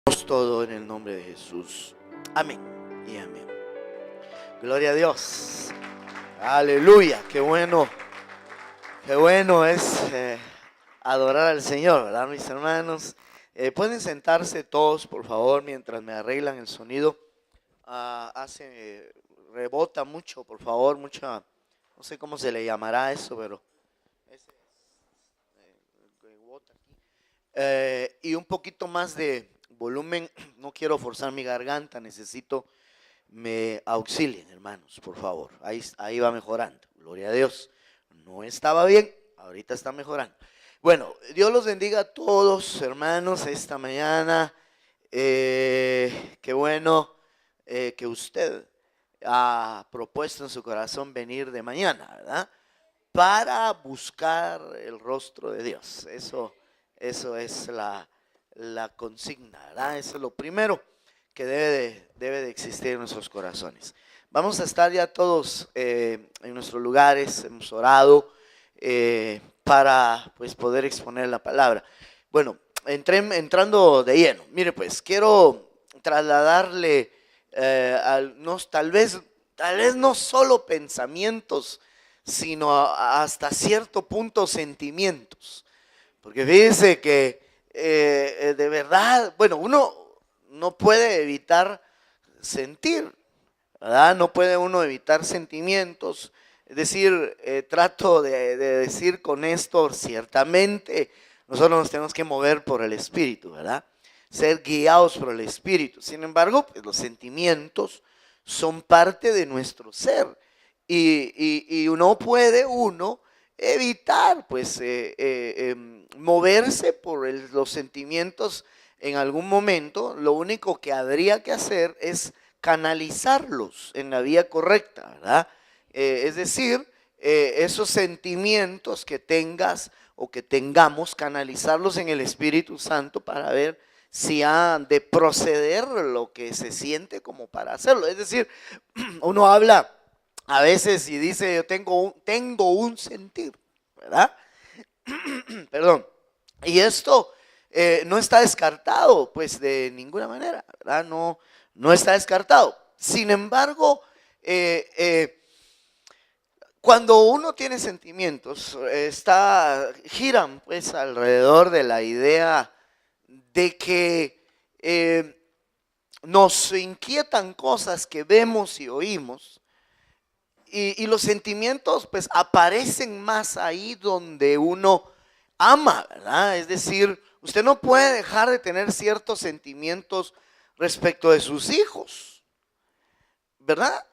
Todo en el nombre de Jesús. Amén y amén. Gloria a Dios. Aleluya. Qué bueno es adorar al Señor, ¿verdad, mis hermanos? Pueden sentarse todos, por favor, mientras me arreglan el sonido. Rebota mucho, por favor, mucha, no sé cómo se le llamará eso, pero rebota aquí. Y un poquito más de volumen. No quiero forzar mi garganta, necesito me auxilien, hermanos, por favor. Ahí va mejorando, gloria a Dios. No estaba bien, ahorita está mejorando. Bueno, Dios los bendiga a todos, hermanos, esta mañana. Qué bueno que usted ha propuesto en su corazón venir de mañana, ¿verdad? Para buscar el rostro de Dios. Eso es la consigna, ¿verdad? Eso es lo primero que debe de existir en nuestros corazones. Vamos a estar ya todos en nuestros lugares. Hemos orado para pues poder exponer la palabra. Bueno, entrando de lleno. Mire, pues quiero trasladarle tal vez no solo pensamientos, sino hasta cierto punto sentimientos. Porque fíjese que de verdad, bueno, uno no puede evitar sentir, ¿verdad? No puede uno evitar sentimientos. Es decir, trato de decir con esto, ciertamente nosotros nos tenemos que mover por el Espíritu, ¿verdad? Ser guiados por el Espíritu. Sin embargo, pues, los sentimientos son parte de nuestro ser y no puede uno evitar pues moverse por los sentimientos en algún momento. Lo único que habría que hacer es canalizarlos en la vía correcta, ¿verdad? Es decir, esos sentimientos que tengas o que tengamos, canalizarlos en el Espíritu Santo para ver si han de proceder lo que se siente como para hacerlo. Es decir, uno habla a veces y dice, yo tengo un sentir, ¿verdad? Perdón. Y esto no está descartado, pues de ninguna manera, ¿verdad? No está descartado. Sin embargo, cuando uno tiene sentimientos, giran pues alrededor de la idea de que nos inquietan cosas que vemos y oímos. Y los sentimientos pues aparecen más ahí donde uno ama, ¿verdad? Es decir, usted no puede dejar de tener ciertos sentimientos respecto de sus hijos, ¿verdad?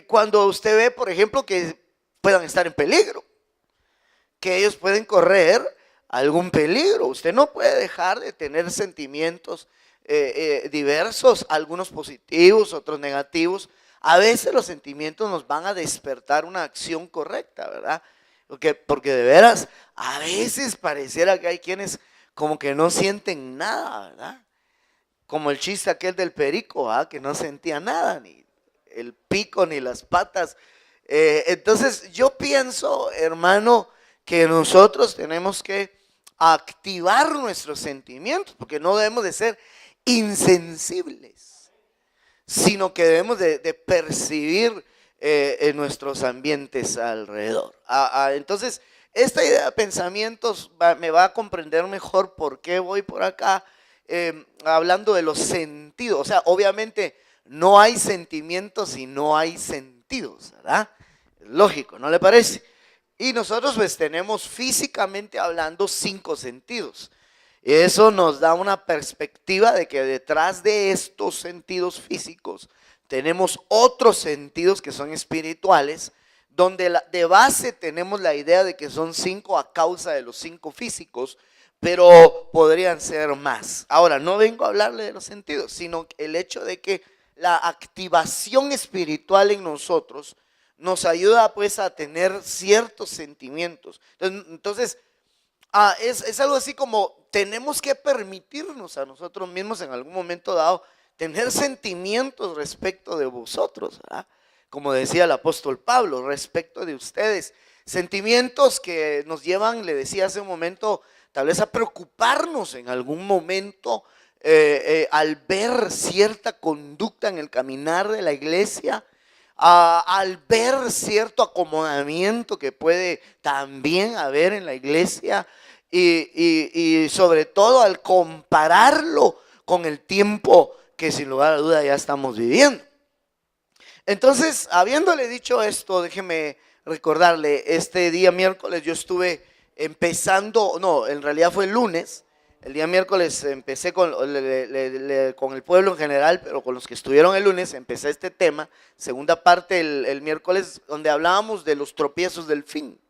Cuando usted ve, por ejemplo, que puedan estar en peligro, que ellos pueden correr algún peligro, usted no puede dejar de tener sentimientos diversos, algunos positivos, otros negativos. A veces los sentimientos nos van a despertar una acción correcta, ¿verdad? Porque de veras, a veces pareciera que hay quienes como que no sienten nada, ¿verdad? Como el chiste aquel del perico, ¿verdad? Que no sentía nada, ni el pico, ni las patas. Entonces yo pienso, hermano, que nosotros tenemos que activar nuestros sentimientos, porque no debemos de ser insensibles, sino que debemos de percibir en nuestros ambientes alrededor. Entonces, esta idea de pensamientos me va a comprender mejor por qué voy por acá hablando de los sentidos. O sea, obviamente no hay sentimientos si no hay sentidos, ¿verdad? Lógico, ¿no le parece? Y nosotros pues tenemos físicamente hablando 5 sentidos. Eso nos da una perspectiva de que detrás de estos sentidos físicos tenemos otros sentidos que son espirituales, donde de base tenemos la idea de que son 5 a causa de los 5 físicos, pero podrían ser más. Ahora, no vengo a hablarle de los sentidos, sino el hecho de que la activación espiritual en nosotros nos ayuda pues a tener ciertos sentimientos. Entonces es algo así como tenemos que permitirnos a nosotros mismos en algún momento dado tener sentimientos respecto de vosotros, ¿verdad? Como decía el apóstol Pablo, respecto de ustedes, sentimientos que nos llevan, le decía hace un momento, tal vez a preocuparnos en algún momento al ver cierta conducta en el caminar de la iglesia, al ver cierto acomodamiento que puede también haber en la iglesia y sobre todo al compararlo con el tiempo que sin lugar a duda ya estamos viviendo. Entonces, habiéndole dicho esto, déjeme recordarle, este día miércoles yo estuve empezando, no, en realidad fue el lunes. El día miércoles empecé con el pueblo en general, pero con los que estuvieron el lunes empecé este tema, segunda parte el miércoles, donde hablábamos de los tropiezos del fin.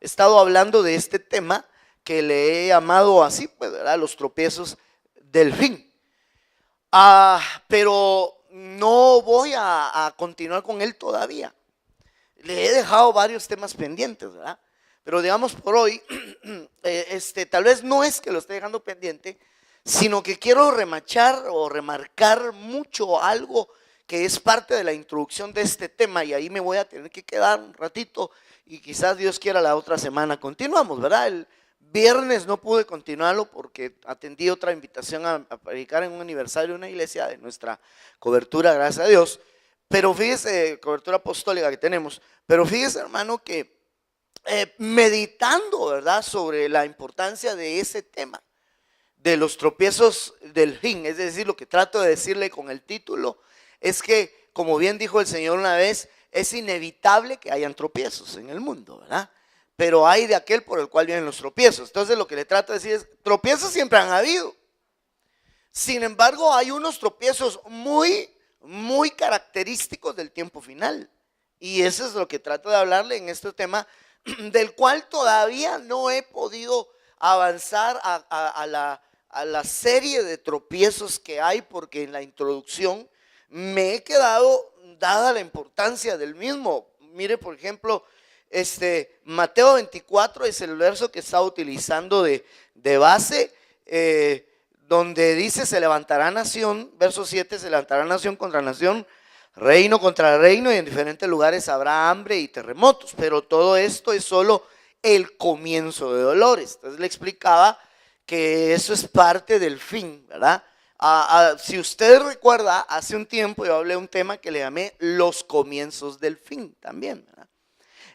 He estado hablando de este tema que le he llamado así, pues, ¿verdad? Los tropiezos del fin. Pero no voy a continuar con él todavía. Le he dejado varios temas pendientes, ¿verdad? Pero digamos por hoy, tal vez no es que lo esté dejando pendiente, sino que quiero remachar o remarcar mucho algo que es parte de la introducción de este tema, y ahí me voy a tener que quedar un ratito y quizás Dios quiera la otra semana continuamos, ¿verdad? El viernes no pude continuarlo porque atendí otra invitación a predicar en un aniversario de una iglesia de nuestra cobertura, gracias a Dios, pero fíjese, cobertura apostólica que tenemos, pero fíjese, hermano, que meditando, ¿verdad?, sobre la importancia de ese tema, de los tropiezos del fin, es decir, lo que trato de decirle con el título es que, como bien dijo el Señor una vez, es inevitable que hayan tropiezos en el mundo, ¿verdad? Pero hay de aquel por el cual vienen los tropiezos. Entonces lo que le trato de decir es, tropiezos siempre han habido. Sin embargo, hay unos tropiezos muy característicos del tiempo final. Y eso es lo que trato de hablarle en este tema, del cual todavía no he podido avanzar a la serie de tropiezos que hay, porque en la introducción me he quedado, dada la importancia del mismo. Mire, por ejemplo, Mateo 24 es el verso que está utilizando de base, donde dice: se levantará nación, verso 7, se levantará nación contra nación, reino contra reino, y en diferentes lugares habrá hambre y terremotos. Pero todo esto es solo el comienzo de dolores. Entonces le explicaba que eso es parte del fin, ¿verdad? Si usted recuerda, hace un tiempo yo hablé de un tema que le llamé los comienzos del fin también, ¿verdad?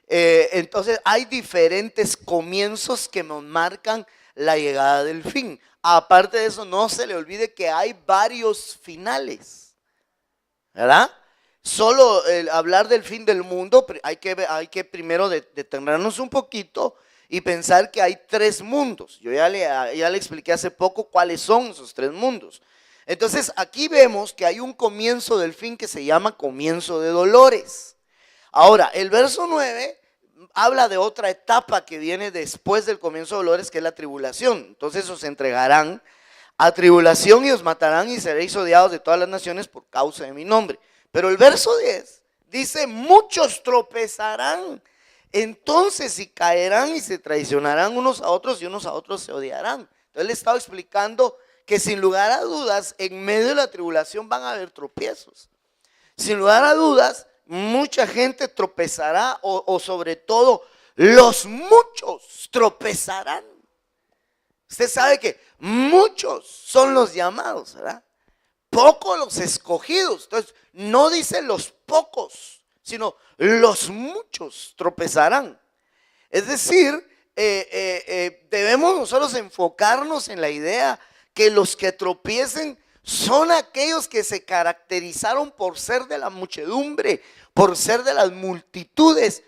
Entonces hay diferentes comienzos que nos marcan la llegada del fin. Aparte de eso, no se le olvide que hay varios finales, ¿verdad? Solo hablar del fin del mundo, hay que primero detenernos un poquito y pensar que hay tres mundos. Yo ya le expliqué hace poco cuáles son esos tres mundos. Entonces aquí vemos que hay un comienzo del fin que se llama comienzo de dolores. Ahora, el verso 9 habla de otra etapa que viene después del comienzo de dolores, que es la tribulación. Entonces os entregarán a tribulación y os matarán y seréis odiados de todas las naciones por causa de mi nombre. Pero el verso 10 dice: muchos tropezarán entonces y caerán y se traicionarán unos a otros y unos a otros se odiarán. Entonces le estaba explicando que sin lugar a dudas en medio de la tribulación van a haber tropiezos. Sin lugar a dudas mucha gente tropezará, o sobre todo los muchos tropezarán. Usted sabe que muchos son los llamados, ¿verdad? Pocos los escogidos. Entonces no dice los pocos, sino los muchos tropezarán. Es decir, debemos nosotros enfocarnos en la idea que los que tropiecen son aquellos que se caracterizaron por ser de la muchedumbre, por ser de las multitudes.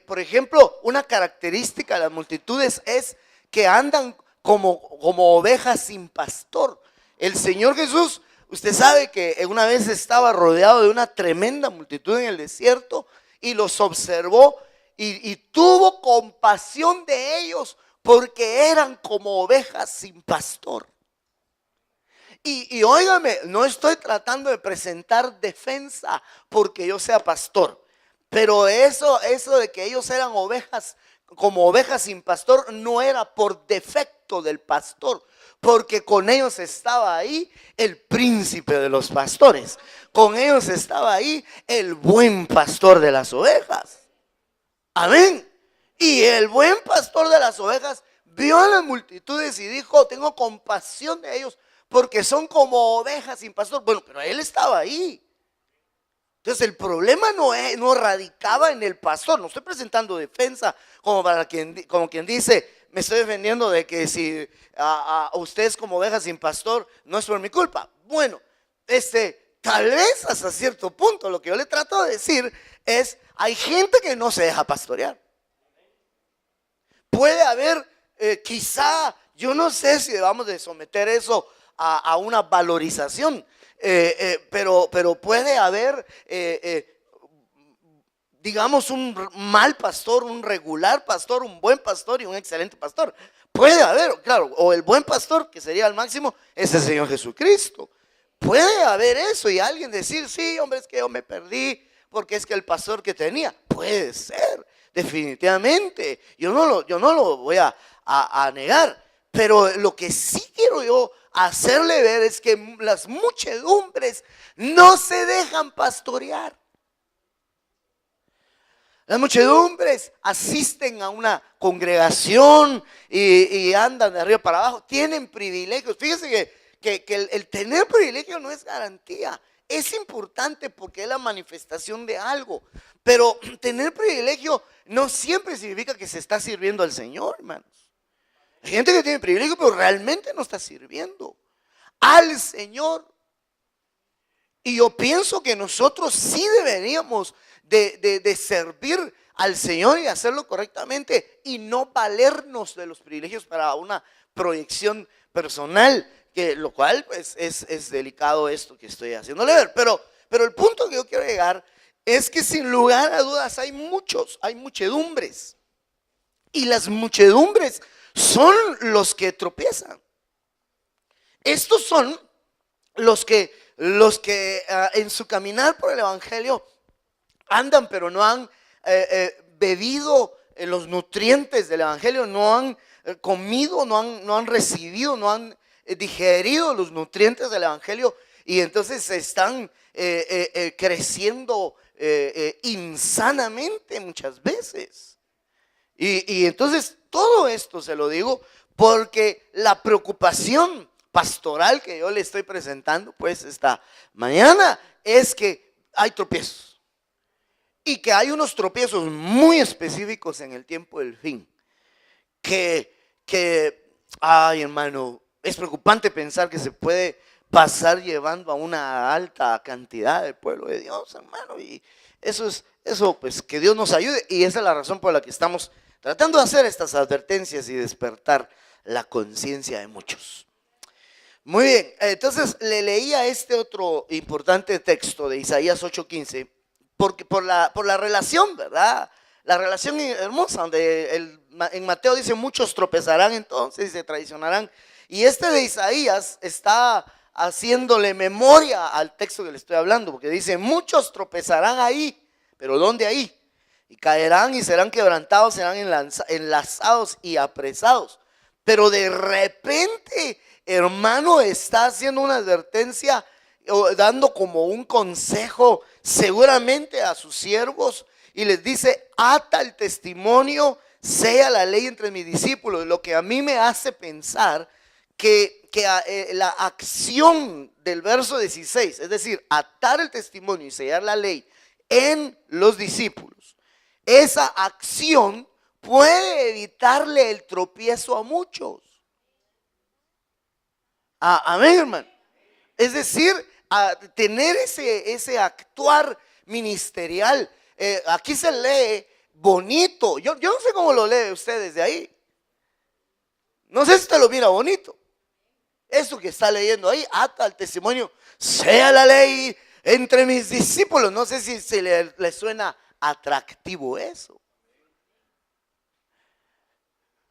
Por ejemplo, una característica de las multitudes es que andan como ovejas sin pastor. El Señor Jesús, usted sabe que una vez estaba rodeado de una tremenda multitud en el desierto y los observó y tuvo compasión de ellos porque eran como ovejas sin pastor. Y óigame, no estoy tratando de presentar defensa porque yo sea pastor, pero eso de que ellos eran ovejas, como ovejas sin pastor, no era por defecto del pastor, porque con ellos estaba ahí el príncipe de los pastores, con ellos estaba ahí el buen pastor de las ovejas. Amén. Y el buen pastor de las ovejas vio a las multitudes y dijo: tengo compasión de ellos porque son como ovejas sin pastor. Bueno, pero él estaba ahí. Entonces el problema no radicaba en el pastor. No estoy presentando defensa como quien dice, me estoy defendiendo de que si a ustedes como ovejas sin pastor no es por mi culpa. Bueno, tal vez hasta cierto punto lo que yo le trato de decir es, hay gente que no se deja pastorear. Puede haber, quizá, yo no sé si debamos de someter eso a una valorización, pero puede haber, digamos, un mal pastor, un regular pastor, un buen pastor y un excelente pastor. Puede haber, claro, o el buen pastor, que sería el máximo, es el Señor Jesucristo. Puede haber eso y alguien decir, sí, hombre, es que yo me perdí porque es que el pastor que tenía. Puede ser, definitivamente. Yo no lo voy a negar. Pero lo que sí quiero yo hacerle ver es que las muchedumbres no se dejan pastorear. Las muchedumbres asisten a una congregación y andan de arriba para abajo. Tienen privilegios. Fíjense que el tener privilegio no es garantía. Es importante porque es la manifestación de algo. Pero tener privilegio no siempre significa que se está sirviendo al Señor, hermanos. Hay gente que tiene privilegio, pero realmente no está sirviendo al Señor. Y yo pienso que nosotros sí deberíamos de servir al Señor y hacerlo correctamente y no valernos de los privilegios para una proyección personal, lo cual pues es delicado esto que estoy haciéndole ver. Pero el punto que yo quiero llegar es que sin lugar a dudas hay muchedumbres. Y las muchedumbres son los que tropiezan. Estos son los que en su caminar por el evangelio andan, pero no han bebido los nutrientes del evangelio, no han comido, no han recibido, no han digerido los nutrientes del evangelio, y entonces están creciendo insanamente muchas veces. Y entonces todo esto se lo digo porque la preocupación pastoral que yo le estoy presentando pues esta mañana es que hay tropiezos y que hay unos tropiezos muy específicos en el tiempo del fin ay, hermano, es preocupante pensar que se puede pasar llevando a una alta cantidad del pueblo de Dios, hermano, y eso pues que Dios nos ayude, y esa es la razón por la que estamos tratando de hacer estas advertencias y despertar la conciencia de muchos. Muy bien, entonces le leía este otro importante texto de Isaías 8:15, porque por la relación, ¿verdad? La relación hermosa, donde en Mateo dice, muchos tropezarán entonces y se traicionarán. Y de Isaías está haciéndole memoria al texto que le estoy hablando, porque dice, muchos tropezarán ahí, pero ¿dónde ahí? Y caerán y serán quebrantados, serán enlazados y apresados. Pero de repente, hermano, está haciendo una advertencia, dando como un consejo seguramente a sus siervos, y les dice, ata el testimonio, sea la ley entre mis discípulos. Lo que a mí me hace pensar que la acción del verso 16, es decir, atar el testimonio y sellar la ley en los discípulos, esa acción puede evitarle el tropiezo a muchos. Amén, hermano. Es decir, tener ese actuar ministerial. Aquí se lee bonito. Yo no sé cómo lo lee usted desde ahí. No sé si usted lo mira bonito. Eso que está leyendo ahí, ata el testimonio, sea la ley entre mis discípulos. No sé si le suena atractivo eso,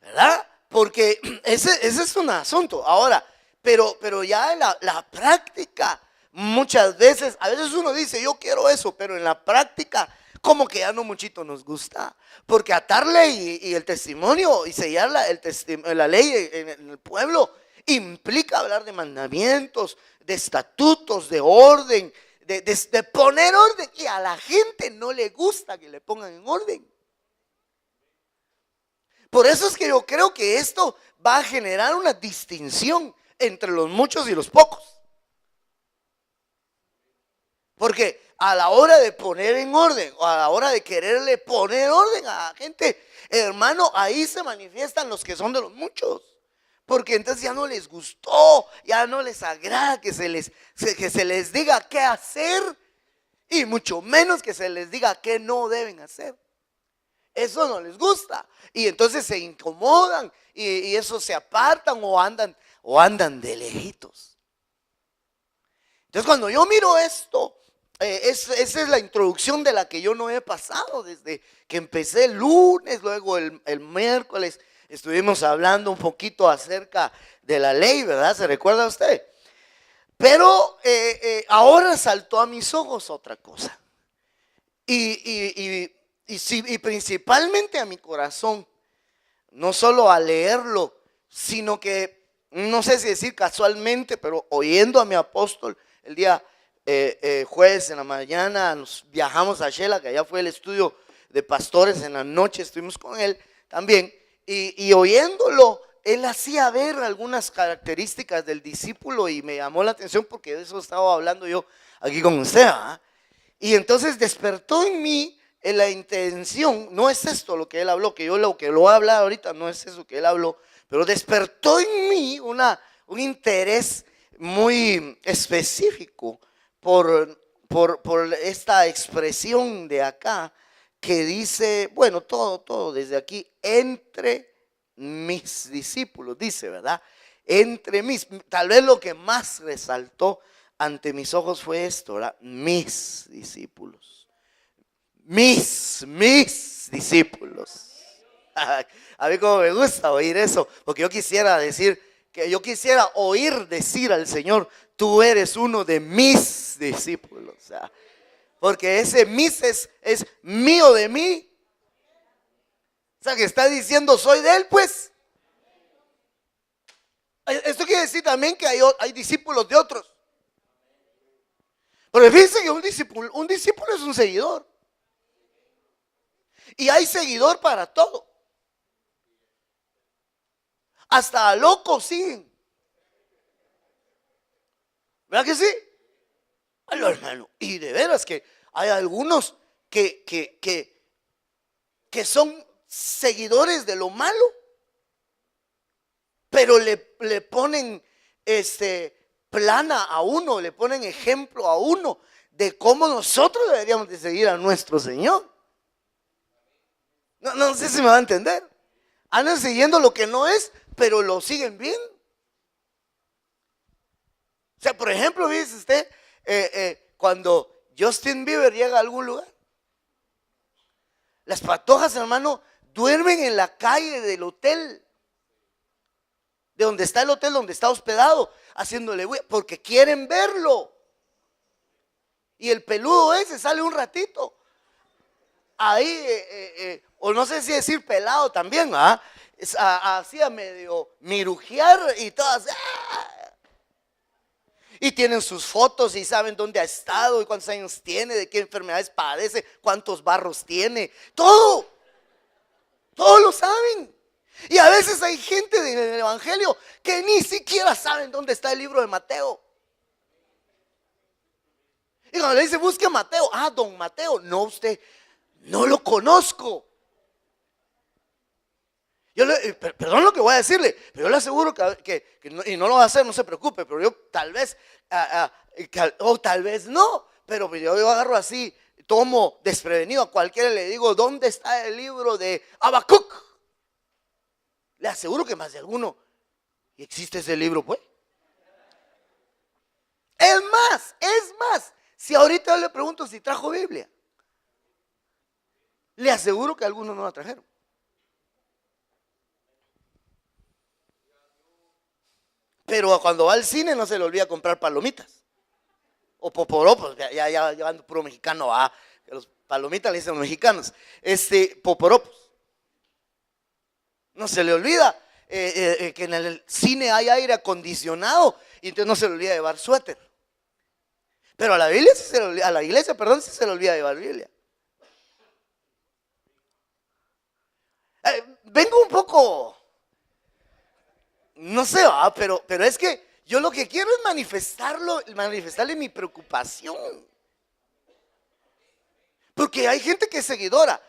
¿verdad? Porque ese es un asunto. Ahora, pero ya en la práctica, muchas veces, a veces uno dice, yo quiero eso, pero en la práctica, como que ya no muchito nos gusta. Porque atarle y el testimonio y sellar la ley en el pueblo implica hablar de mandamientos, de estatutos, de orden, de poner orden. Y a la gente no le gusta que le pongan en orden. Por eso es que yo creo que esto va a generar una distinción entre los muchos y los pocos. Porque a la hora de poner en orden, o a la hora de quererle poner orden a la gente, hermano, ahí se manifiestan los que son de los muchos. Porque entonces ya no les gustó, ya no les agrada que se les diga qué hacer, y mucho menos que se les diga qué no deben hacer. Eso no les gusta, y entonces se incomodan, y eso se apartan o andan de lejitos. Entonces cuando yo miro esto, esa es la introducción de la que yo no he pasado desde que empecé el lunes. Luego el miércoles estuvimos hablando un poquito acerca de la ley, ¿verdad? ¿Se recuerda usted? Pero ahora saltó a mis ojos otra cosa, y principalmente a mi corazón, no solo a leerlo, sino que, no sé si decir casualmente, pero oyendo a mi apóstol el día jueves en la mañana, nos viajamos a Shela, que allá fue el estudio de pastores, en la noche estuvimos con él también, y oyéndolo, él hacía ver algunas características del discípulo, y me llamó la atención porque de eso estaba hablando yo aquí con usted, ¿eh? Y entonces despertó en mí la intención. No es esto lo que él habló, que yo lo que lo voy a hablar ahorita no es eso que él habló, pero despertó en mí un interés muy específico por esta expresión de acá que dice, bueno, todo desde aquí, entre mis discípulos, dice, ¿verdad? Entre tal vez lo que más resaltó ante mis ojos fue esto, ¿verdad? Mis discípulos. Mis discípulos. A mí como me gusta oír eso, porque yo quisiera oír decir al Señor, tú eres uno de mis discípulos. O sea, porque ese mis es mío de mí. O sea, que está diciendo soy de él, pues. Esto quiere decir también que hay discípulos de otros. Pero fíjense que un discípulo es un seguidor. Y hay seguidor para todo. Hasta a locos siguen. ¿Verdad que sí? Ay, hermano. Y de veras que hay algunos que son seguidores de lo malo, pero le ponen plana a uno, le ponen ejemplo a uno de cómo nosotros deberíamos de seguir a nuestro Señor. No sé si me va a entender. Andan siguiendo lo que no es, pero lo siguen bien. O sea, por ejemplo, fíjese usted, cuando Justin Bieber llega a algún lugar, las patojas, hermano, duermen en la calle del hotel, de donde está el hotel, donde está hospedado, haciéndole bulla, porque quieren verlo. Y el peludo ese sale un ratito. Ahí, o no sé si decir pelado también, ¿ah? Hacía medio mirujear y todas. Y tienen sus fotos y saben dónde ha estado y cuántos años tiene, de qué enfermedades padece, cuántos barros tiene, todo lo saben. Y a veces hay gente del evangelio que ni siquiera saben dónde está el libro de Mateo. Y cuando le dice busque a Mateo, don Mateo, no, usted no lo conozco. Perdón lo que voy a decirle, pero yo le aseguro que no, y no lo va a hacer, no se preocupe, pero yo tal vez, o tal vez no, pero yo agarro así, tomo desprevenido a cualquiera y le digo, ¿dónde está el libro de Habacuc? Le aseguro que más de alguno, ¿y existe ese libro, pues? Es más, si ahorita yo le pregunto si trajo Biblia, le aseguro que algunos no la trajeron. Pero cuando va al cine no se le olvida comprar palomitas o poporopos, ya llevando puro mexicano, que los palomitas le dicen los mexicanos, poporopos. No se le olvida que en el cine hay aire acondicionado y entonces no se le olvida llevar suéter. Pero a la Biblia sí se le olvida, sí se le olvida llevar Biblia. Vengo un poco, no sé, pero es que Yo lo que quiero es manifestarle mi preocupación. Porque hay gente que es seguidora.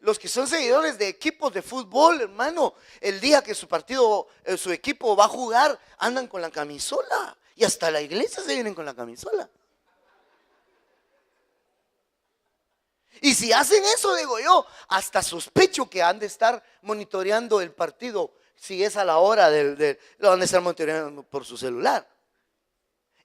Los que son seguidores de equipos de fútbol, hermano, el día que su partido, su equipo va a jugar, andan con la camisola. Y hasta la iglesia se vienen con la camisola. Y si hacen eso, digo yo, hasta sospecho que han de estar monitoreando el partido. Si es a la hora lo van a estar monitoreando por su celular.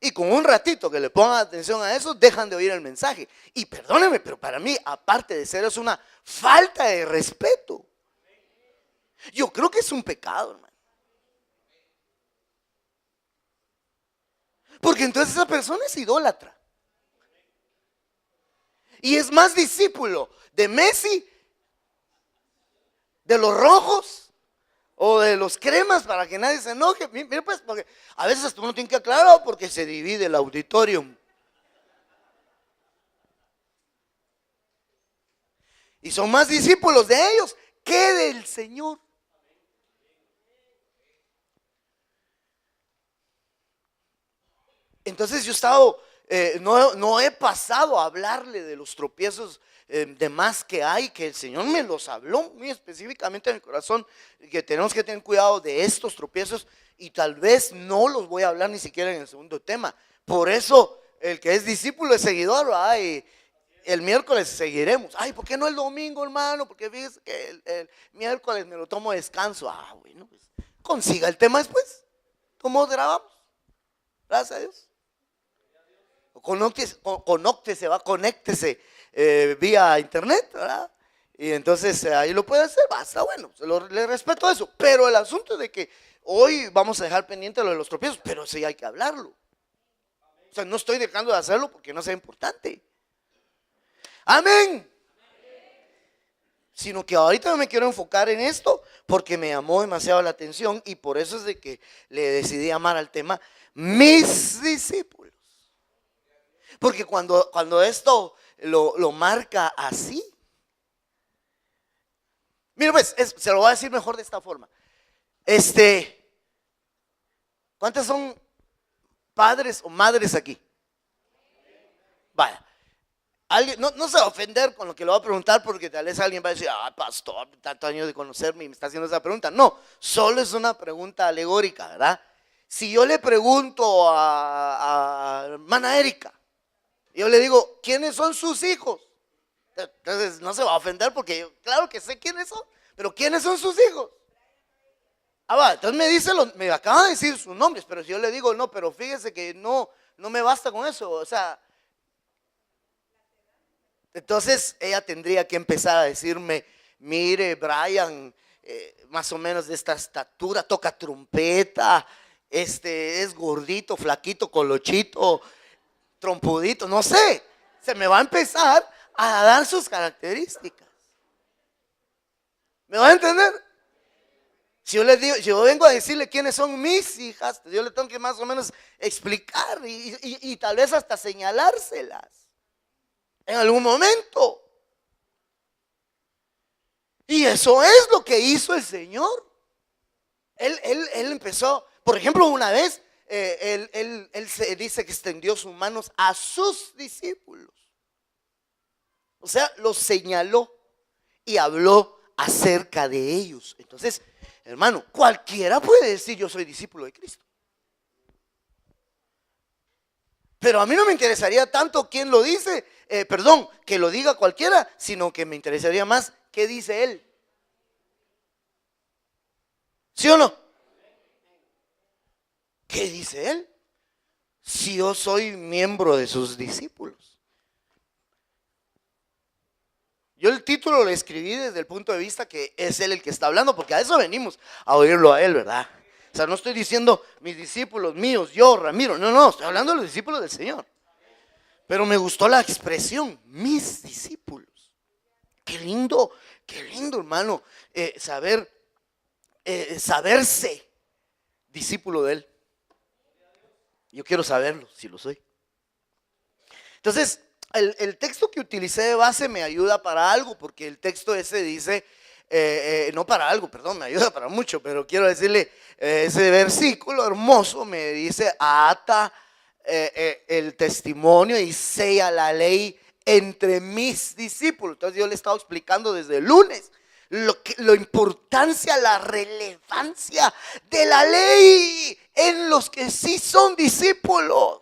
Y con un ratito que le pongan atención a eso, dejan de oír el mensaje. Y perdónenme, pero para mí, aparte de ser, es una falta de respeto. Yo creo que es un pecado, hermano. Porque entonces esa persona es idólatra. Y es más discípulo de Messi, de los rojos o de los cremas, para que nadie se enoje. Mira pues, porque a veces hasta uno tiene que aclarar porque se divide el auditorium. Y son más discípulos de ellos que del Señor. Entonces yo he estado, no he pasado a hablarle de los tropiezos de más que hay, que el Señor me los habló muy específicamente en el corazón, que tenemos que tener cuidado de estos tropiezos, y tal vez no los voy a hablar ni siquiera en el segundo tema. Por eso el que es discípulo es seguidor, ay, el miércoles seguiremos. Ay, ¿por qué no el domingo, hermano? Porque fíjese que el miércoles me lo tomo descanso. Ah, bueno, pues consiga el tema después. ¿Cómo grabamos? Gracias a Dios. Conéctese vía internet, ¿verdad? Y entonces ahí lo puede hacer, basta, bueno, le respeto eso. Pero el asunto es de que hoy vamos a dejar pendiente lo de los tropiezos, pero sí hay que hablarlo. O sea, no estoy dejando de hacerlo porque no sea importante. Amén. Sino que ahorita no me quiero enfocar en esto porque me llamó demasiado la atención, y por eso es de que le decidí llamar al tema mis discípulos. Porque cuando esto lo marca así, mira pues, se lo voy a decir mejor de esta forma. ¿Cuántos son padres o madres aquí? Vaya. Alguien, no se va a ofender con lo que le voy a preguntar, porque tal vez alguien va a decir, pastor, tantos años de conocerme y me está haciendo esa pregunta. No, solo es una pregunta alegórica, ¿verdad? Si yo le pregunto a hermana Erika, yo le digo, ¿quiénes son sus hijos? Entonces no se va a ofender porque yo, claro que sé quiénes son, pero ¿quiénes son sus hijos? Entonces me acaba de decir sus nombres, pero si yo le digo, no, pero fíjese que no me basta con eso, o sea, entonces ella tendría que empezar a decirme, mire, Brian, más o menos de esta estatura, toca trompeta, es gordito, flaquito, colochito, trompudito, no sé, se me va a empezar a dar sus características. ¿Me va a entender? Si yo vengo a decirle quiénes son mis hijas, yo le tengo que más o menos explicar y tal vez hasta señalárselas en algún momento. Y eso es lo que hizo el Señor. Él empezó, por ejemplo, una vez, él se dice que extendió sus manos a sus discípulos. O sea, los señaló y habló acerca de ellos. Entonces, hermano, cualquiera puede decir yo soy discípulo de Cristo. Pero a mí no me interesaría tanto quién lo dice, que lo diga cualquiera, sino que me interesaría más qué dice él. ¿Sí o no? ¿Qué dice él? Si yo soy miembro de sus discípulos. Yo el título lo escribí desde el punto de vista que es él el que está hablando, porque a eso venimos, a oírlo a él, ¿verdad? O sea, no estoy diciendo mis discípulos míos, yo, Ramiro, no, estoy hablando de los discípulos del Señor. Pero me gustó la expresión, mis discípulos. Qué lindo, hermano, saberse discípulo de él. Yo quiero saberlo, si lo soy. Entonces, el texto que utilicé de base me ayuda para algo, porque el texto ese dice, no para algo, perdón, me ayuda para mucho, pero quiero decirle, ese versículo hermoso me dice: ata el testimonio y sella la ley entre mis discípulos. Entonces yo le he estado explicando desde el lunes la importancia, la relevancia de la ley en los que sí son discípulos,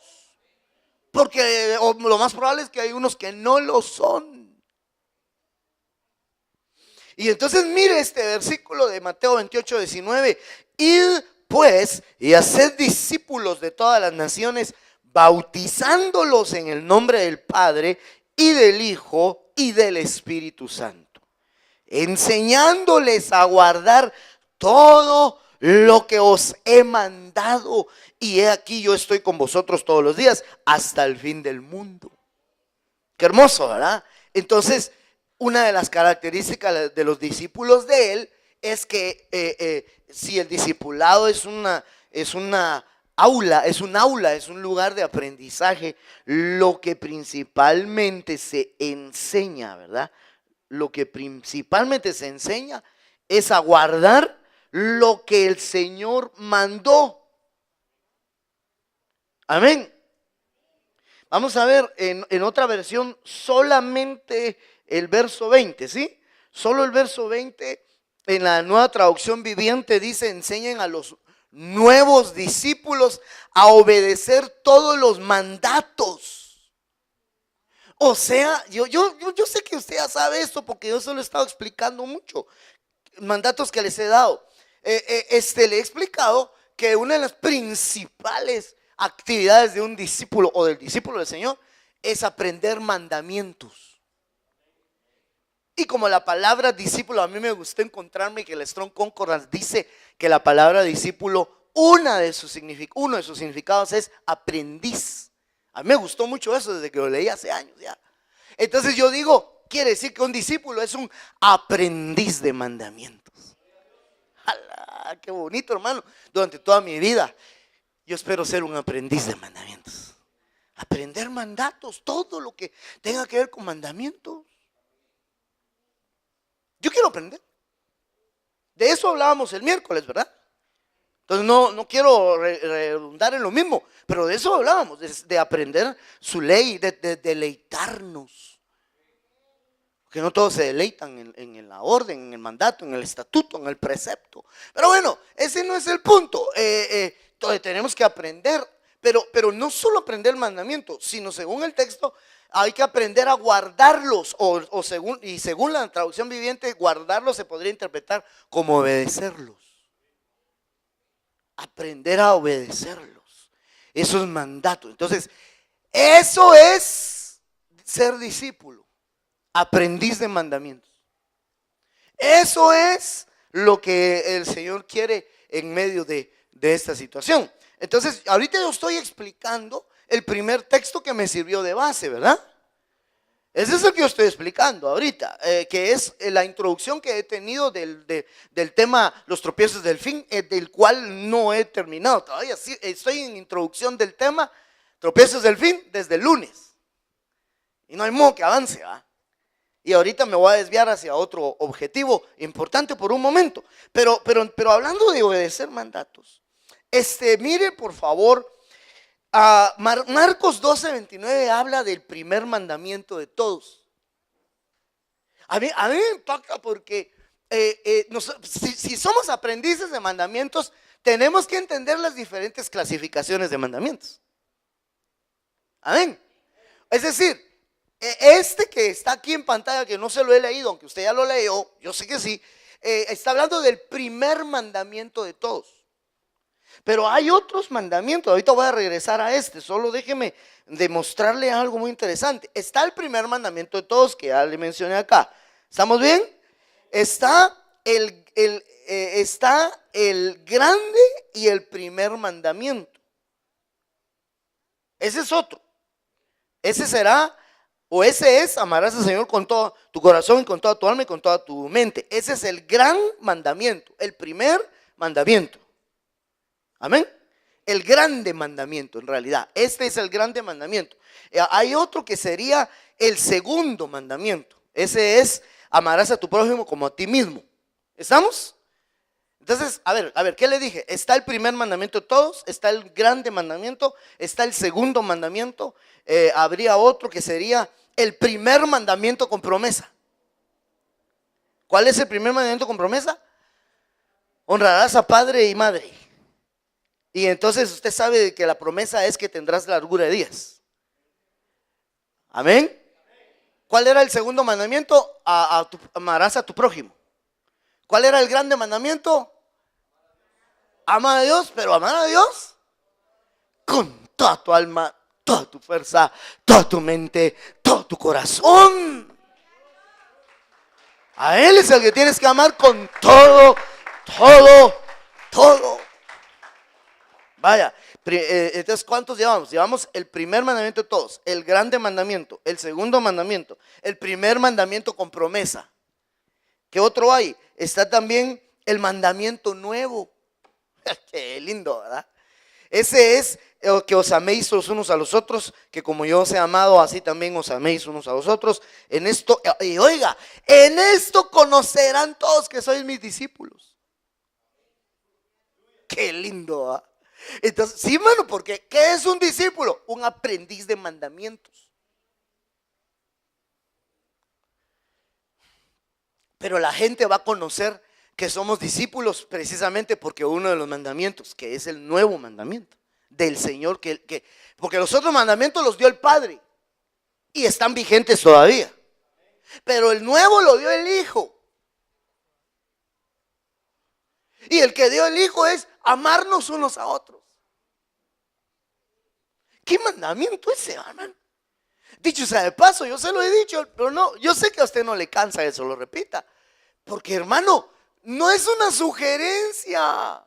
porque lo más probable es que hay unos que no lo son. Y entonces mire este versículo de Mateo 28:19: id pues y haced discípulos de todas las naciones, bautizándolos en el nombre del Padre y del Hijo y del Espíritu Santo, enseñándoles a guardar todo lo que os he mandado, y he aquí yo estoy con vosotros todos los días hasta el fin del mundo. Qué hermoso, ¿verdad? Entonces, una de las características de los discípulos de él es que si el discipulado es un lugar de aprendizaje, lo que principalmente se enseña, ¿verdad? Lo que principalmente se enseña es a guardar lo que el Señor mandó. Amén. Vamos a ver en otra versión solamente el verso 20, ¿sí? Solo el verso 20 en la Nueva Traducción Viviente dice: enseñen a los nuevos discípulos a obedecer todos los mandatos. O sea, yo sé que usted ya sabe esto porque yo se lo he estado explicando mucho. Mandatos que les he dado. Le he explicado que una de las principales actividades de un discípulo o del discípulo del Señor es aprender mandamientos. Y como la palabra discípulo, a mí me gustó encontrarme que el Strong Concordance dice que la palabra discípulo, uno de sus significados es aprendiz. A mí me gustó mucho eso desde que lo leí hace años ya. Entonces yo digo, quiere decir que un discípulo es un aprendiz de mandamientos. ¡Hala! ¡Qué bonito, hermano! Durante toda mi vida yo espero ser un aprendiz de mandamientos. Aprender mandatos, todo lo que tenga que ver con mandamientos. Yo quiero aprender. De eso hablábamos el miércoles, ¿verdad? Entonces no quiero redundar en lo mismo, pero de eso hablábamos, de aprender su ley, de deleitarnos. Porque no todos se deleitan en la orden, en el mandato, en el estatuto, en el precepto. Pero bueno, ese no es el punto. Tenemos que aprender, pero no solo aprender el mandamiento, sino según el texto hay que aprender a guardarlos, según la traducción viviente, guardarlos se podría interpretar como obedecerlos. Aprender a obedecerlos, esos mandatos. Entonces, eso es ser discípulo, aprendiz de mandamientos. Eso es lo que el Señor quiere en medio de esta situación. Entonces, ahorita yo estoy explicando el primer texto que me sirvió de base, ¿verdad? Ese es el que yo estoy explicando ahorita, que es la introducción que he tenido del tema los tropiezos del fin, del cual no he terminado todavía. Sí, estoy en introducción del tema tropiezos del fin desde el lunes. Y no hay modo que avance, ¿verdad? Y ahorita me voy a desviar hacia otro objetivo importante por un momento. Pero hablando de obedecer mandatos, mire por favor, Marcos 12:29 habla del primer mandamiento de todos. A mí me impacta porque si somos aprendices de mandamientos, tenemos que entender las diferentes clasificaciones de mandamientos. Amén. Es decir, que está aquí en pantalla, que no se lo he leído, aunque usted ya lo leyó, yo sé que sí, está hablando del primer mandamiento de todos. Pero hay otros mandamientos, ahorita voy a regresar a solo déjeme demostrarle algo muy interesante. Está el primer mandamiento de todos, que ya le mencioné acá. ¿Estamos bien? Está el grande y el primer mandamiento. Ese es otro. Ese es: amarás al Señor con todo tu corazón y con toda tu alma y con toda tu mente. Ese es el gran mandamiento, el primer mandamiento. Amén. El grande mandamiento, en realidad. Este es el grande mandamiento. Hay otro que sería el segundo mandamiento. Ese es: amarás a tu prójimo como a ti mismo. ¿Estamos? Entonces, a ver, ¿qué le dije? Está el primer mandamiento de todos, está el grande mandamiento, está el segundo mandamiento, habría otro que sería el primer mandamiento con promesa. ¿Cuál es el primer mandamiento con promesa? Honrarás a padre y madre. Y entonces usted sabe que la promesa es que tendrás largura de días. Amén. ¿Cuál era el segundo mandamiento? Amarás a tu prójimo. ¿Cuál era el grande mandamiento? Ama a Dios, pero amar a Dios con toda tu alma, toda tu fuerza, toda tu mente, todo tu corazón. A Él es el que tienes que amar con todo, todo. Vaya, entonces ¿cuántos llevamos? Llevamos el primer mandamiento de todos, el grande mandamiento, el segundo mandamiento, el primer mandamiento con promesa. ¿Qué otro hay? Está también el mandamiento nuevo. Qué lindo, ¿verdad? Ese es que os améis los unos a los otros, que como yo os he amado, así también os améis unos a los otros. En esto, y oiga, en esto conocerán todos que sois mis discípulos. Qué lindo, ¿verdad? Entonces, sí, hermano, porque ¿qué es un discípulo? Un aprendiz de mandamientos. Pero la gente va a conocer que somos discípulos precisamente porque uno de los mandamientos, que es el nuevo mandamiento del Señor, porque los otros mandamientos los dio el Padre y están vigentes todavía, pero el nuevo lo dio el Hijo. Y el que dio el Hijo es amarnos unos a otros. ¿Qué mandamiento ese, hermano? Dicho sea de paso, yo se lo he dicho, pero no, yo sé que a usted no le cansa eso, lo repita. Porque, hermano, no es una sugerencia.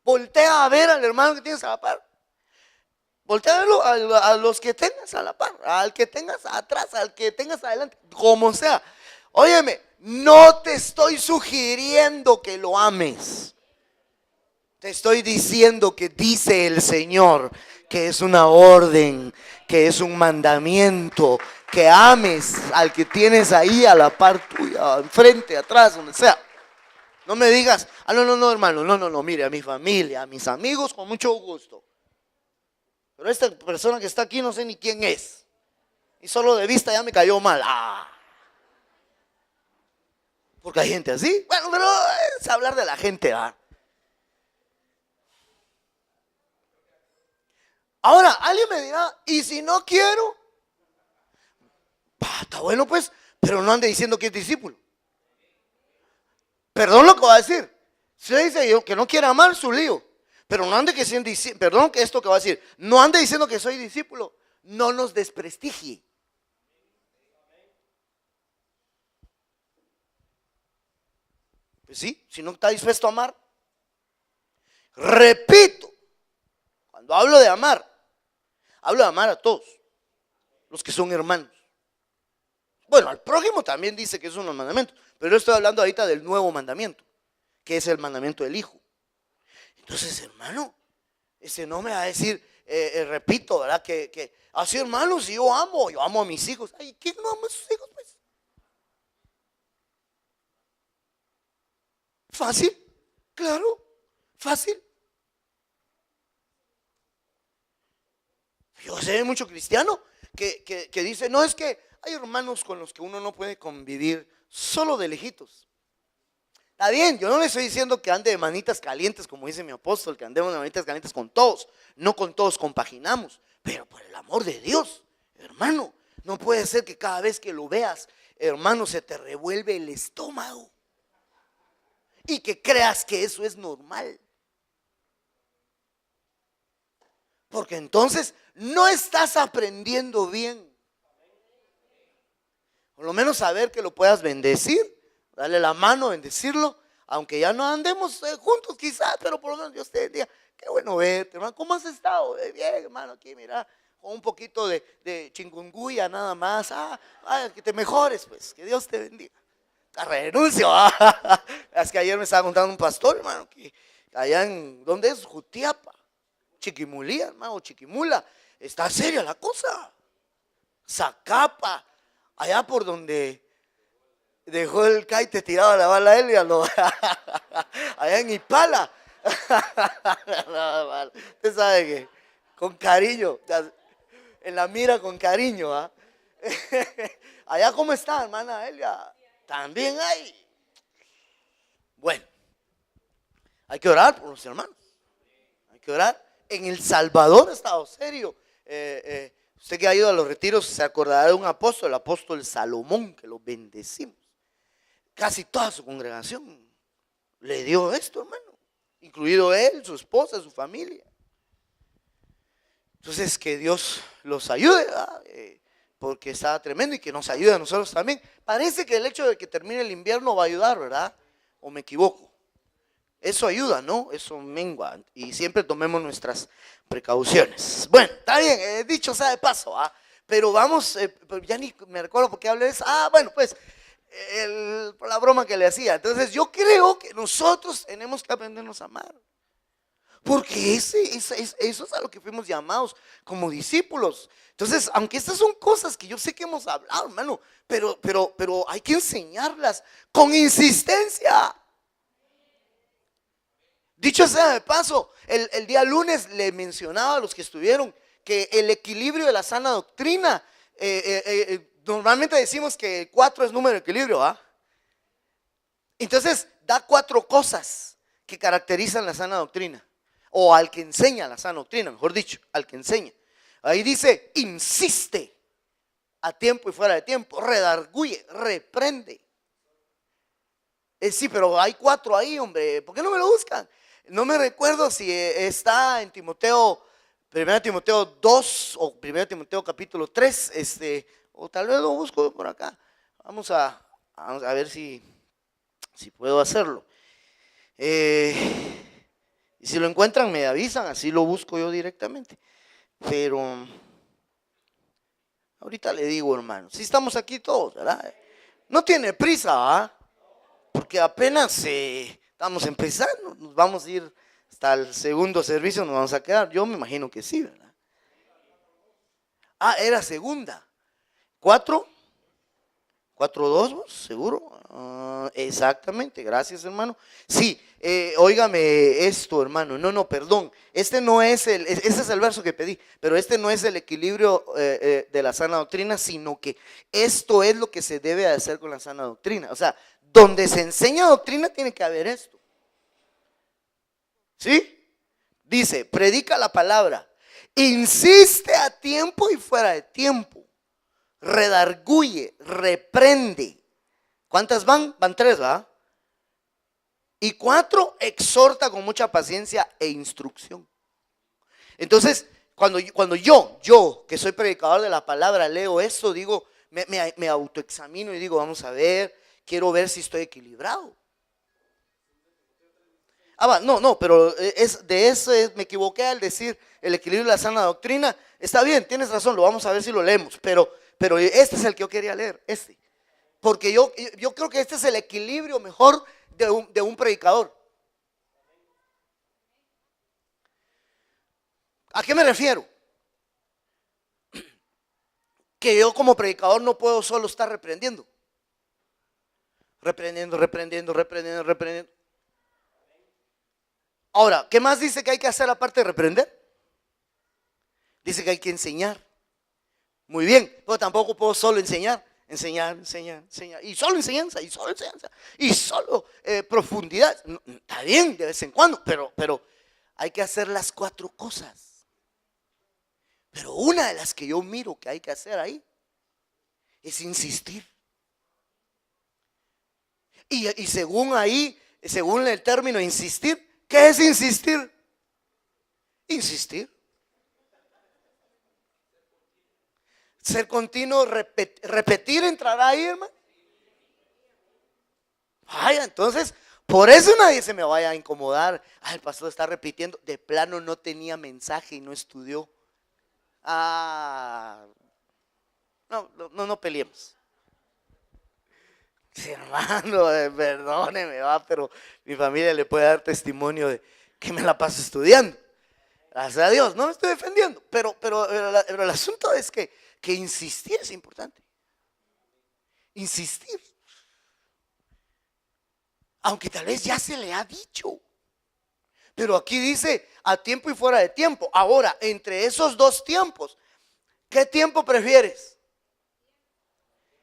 Voltea a ver al hermano que tienes a la par. Voltea a verlo a los que tengas a la par, al que tengas atrás, al que tengas adelante, como sea. Óyeme, no te estoy sugiriendo que lo ames. Te estoy diciendo que dice el Señor que es una orden, que es un mandamiento, que ames al que tienes ahí a la par tuya, enfrente, atrás, donde sea. No me digas, no, hermano, no, mire, a mi familia, a mis amigos, con mucho gusto. Pero esta persona que está aquí no sé ni quién es. Y solo de vista ya me cayó mal. Porque hay gente así. Bueno, pero es hablar de la gente, ¿ah? Ahora, alguien me dirá, ¿y si no quiero? Está bueno pues, pero no ande diciendo que es discípulo. Perdón lo que va a decir. Si dice yo que no quiere amar, su lío. Pero no ande que sea discípulo. Perdón que esto que va a decir. No ande diciendo que soy discípulo. No nos desprestigie. Pues sí, si no está dispuesto a amar. Repito, cuando hablo de amar a todos los que son hermanos. Bueno, al prójimo también dice que es unos mandamientos, pero yo estoy hablando ahorita del nuevo mandamiento, que es el mandamiento del Hijo. Entonces, hermano, ese no me va a decir, repito, ¿verdad? Que así, hermano, si yo amo a mis hijos. Ay, ¿quién no ama a sus hijos, pues? Fácil, claro, fácil. Yo sé de mucho cristiano que dice, no, es que hay hermanos con los que uno no puede convivir solo de lejitos. Está bien, yo no le estoy diciendo que ande de manitas calientes, como dice mi apóstol, que andemos de manitas calientes con todos. No con todos compaginamos, pero por el amor de Dios, hermano, no puede ser que cada vez que lo veas, hermano, se te revuelve el estómago y que creas que eso es normal. Porque entonces no estás aprendiendo bien. Por lo menos saber que lo puedas bendecir, darle la mano, bendecirlo, aunque ya no andemos juntos quizás, pero por lo menos Dios te bendiga. Qué bueno verte, hermano. ¿Cómo has estado? Bien, hermano, aquí mira, con un poquito de chikungunya nada más. Que te mejores, pues, que Dios te bendiga. Renuncio. Es que ayer me estaba contando un pastor, hermano, que allá en, ¿dónde es? Jutiapa. Chiquimulía, hermano, Chiquimula. Está seria la cosa. Zacapa, allá por donde Dejó el kite tirado a la bala él y allá en Ipala. Usted sabe que con cariño, en la mira con cariño. ¿Ah? Allá cómo está, hermana Elia. También hay. Bueno, hay que orar por los hermanos. Hay que orar. En El Salvador ha estado serio. Usted que ha ido a los retiros se acordará de un apóstol, el apóstol Salomón, que lo bendecimos. Casi toda su congregación le dio esto, hermano, incluido él, su esposa, su familia. Entonces que Dios los ayude, porque está tremendo, y que nos ayude a nosotros también. Parece que el hecho de que termine el invierno va a ayudar, ¿verdad? ¿O me equivoco? Eso ayuda, ¿no? Eso mengua, y siempre tomemos nuestras precauciones. Bueno, está bien, dicho sea de paso, pero vamos, ya ni me recuerdo por qué hablé de eso. bueno, pues la broma que le hacía. Entonces yo creo que nosotros tenemos que aprendernos a amar, porque eso es a lo que fuimos llamados como discípulos. Entonces, aunque estas son cosas que yo sé que hemos hablado, hermano, pero hay que enseñarlas con insistencia. Dicho sea de paso, el día lunes le mencionaba a los que estuvieron que el equilibrio de la sana doctrina, normalmente decimos que 4 es número de equilibrio, Entonces da 4 cosas que caracterizan la sana doctrina, o al que enseña la sana doctrina, mejor dicho, al que enseña. Ahí dice: insiste a tiempo y fuera de tiempo, redarguye, reprende. Sí, pero hay 4 ahí, hombre, ¿por qué no me lo buscan? No me recuerdo si está en Timoteo, 1 Timoteo 2 o 1 Timoteo capítulo 3, o tal vez lo busco por acá. Vamos a ver si puedo hacerlo. Y si lo encuentran me avisan, así lo busco yo directamente. Pero ahorita le digo, hermano, si estamos aquí todos, ¿verdad? No tiene prisa, porque apenas estamos empezando, nos vamos a ir hasta el segundo servicio, nos vamos a quedar. Yo me imagino que sí, ¿verdad? Era segunda. 4, 4-2, ¿seguro? Exactamente, gracias, hermano. Sí, óigame esto, hermano. No, perdón. Este no es ese es el verso que pedí, pero este no es el equilibrio de la sana doctrina, sino que esto es lo que se debe hacer con la sana doctrina. O sea, donde se enseña doctrina tiene que haber esto. ¿Sí? Dice: predica la palabra, insiste a tiempo y fuera de tiempo, redarguye, reprende. ¿Cuántas van? Van 3, ¿verdad? Y 4, exhorta con mucha paciencia e instrucción. Entonces, cuando yo que soy predicador de la palabra, leo esto, digo, me autoexamino y digo, vamos a ver, quiero ver si estoy equilibrado. No, pero de eso me equivoqué al decir el equilibrio de la sana doctrina. Está bien, tienes razón, lo vamos a ver si lo leemos, pero este es el que yo quería leer, porque yo creo que este es el equilibrio mejor de un predicador. ¿A qué me refiero? Que yo como predicador no puedo solo estar reprendiendo. Ahora, ¿qué más dice que hay que hacer aparte de reprender? Dice que hay que enseñar. Muy bien, pero tampoco puedo solo enseñar. Enseñar. Y solo enseñanza, y solo profundidad. Está bien de vez en cuando, pero hay que hacer las 4 cosas. Pero una de las que yo miro que hay que hacer ahí es insistir. Y según el término insistir, ¿qué es insistir? Insistir. Ser continuo, repetir, entrará ahí, hermano. Entonces, por eso nadie se me vaya a incomodar. El pastor está repitiendo. De plano no tenía mensaje y no estudió. No peleemos. Sí, hermano, perdóneme, pero mi familia le puede dar testimonio de que me la paso estudiando. Gracias a Dios, no me estoy defendiendo, pero el asunto es que insistir es importante. Insistir. Aunque tal vez ya se le ha dicho. Pero aquí dice a tiempo y fuera de tiempo. Ahora, entre esos dos tiempos, ¿qué tiempo prefieres?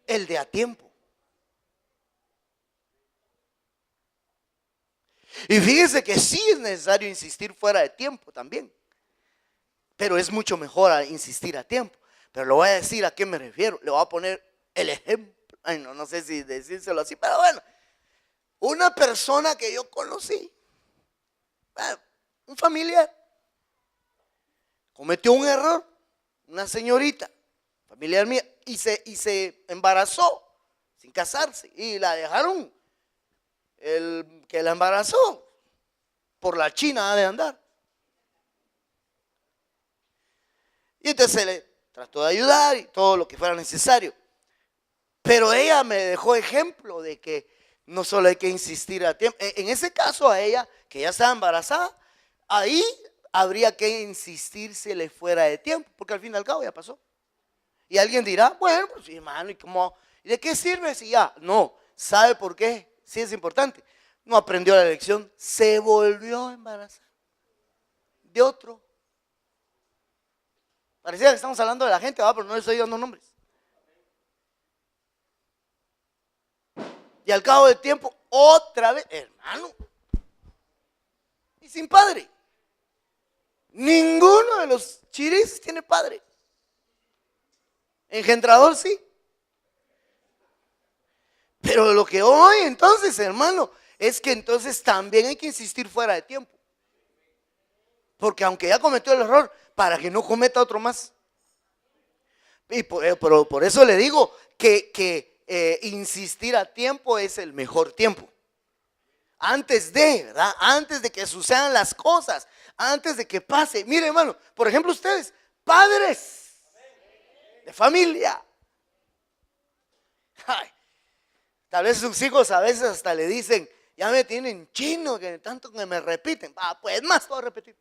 El de a tiempo. Y fíjese que sí es necesario insistir fuera de tiempo también. Pero es mucho mejor insistir a tiempo. Pero le voy a decir a qué me refiero. Le voy a poner el ejemplo. Ay, no sé si decírselo así, pero bueno. Una persona que yo conocí, un familiar, cometió un error, una señorita, familiar mía, y se embarazó sin casarse. Y la dejaron, el que la embarazó, por la China ha de andar. Y entonces se le trató de ayudar y todo lo que fuera necesario. Pero ella me dejó ejemplo de que no solo hay que insistir a tiempo. En ese caso a ella, que ya estaba embarazada, ahí habría que insistírsele fuera de tiempo, porque al fin y al cabo ya pasó. Y alguien dirá, bueno, pues hermano, ¿y de qué sirve si ya? No, ¿sabe por qué? Sí es importante. No aprendió la lección, se volvió a embarazar de otro. Parecía que estamos hablando de la gente, pero no le estoy dando nombres. Y al cabo del tiempo, otra vez, hermano, y sin padre. Ninguno de los chiris tiene padre. Engendrador sí. Pero lo que hoy entonces, hermano, es que entonces también hay que insistir fuera de tiempo. Porque aunque ya cometió el error, para que no cometa otro más. Y por eso le digo que insistir a tiempo es el mejor tiempo. Antes de, ¿verdad? Antes de que sucedan las cosas, antes de que pase. Mire, hermano, por ejemplo, ustedes, padres de familia. Ay, tal vez sus hijos a veces hasta le dicen, ya me tienen chino, que tanto que me repiten. Pues más puedo repetir.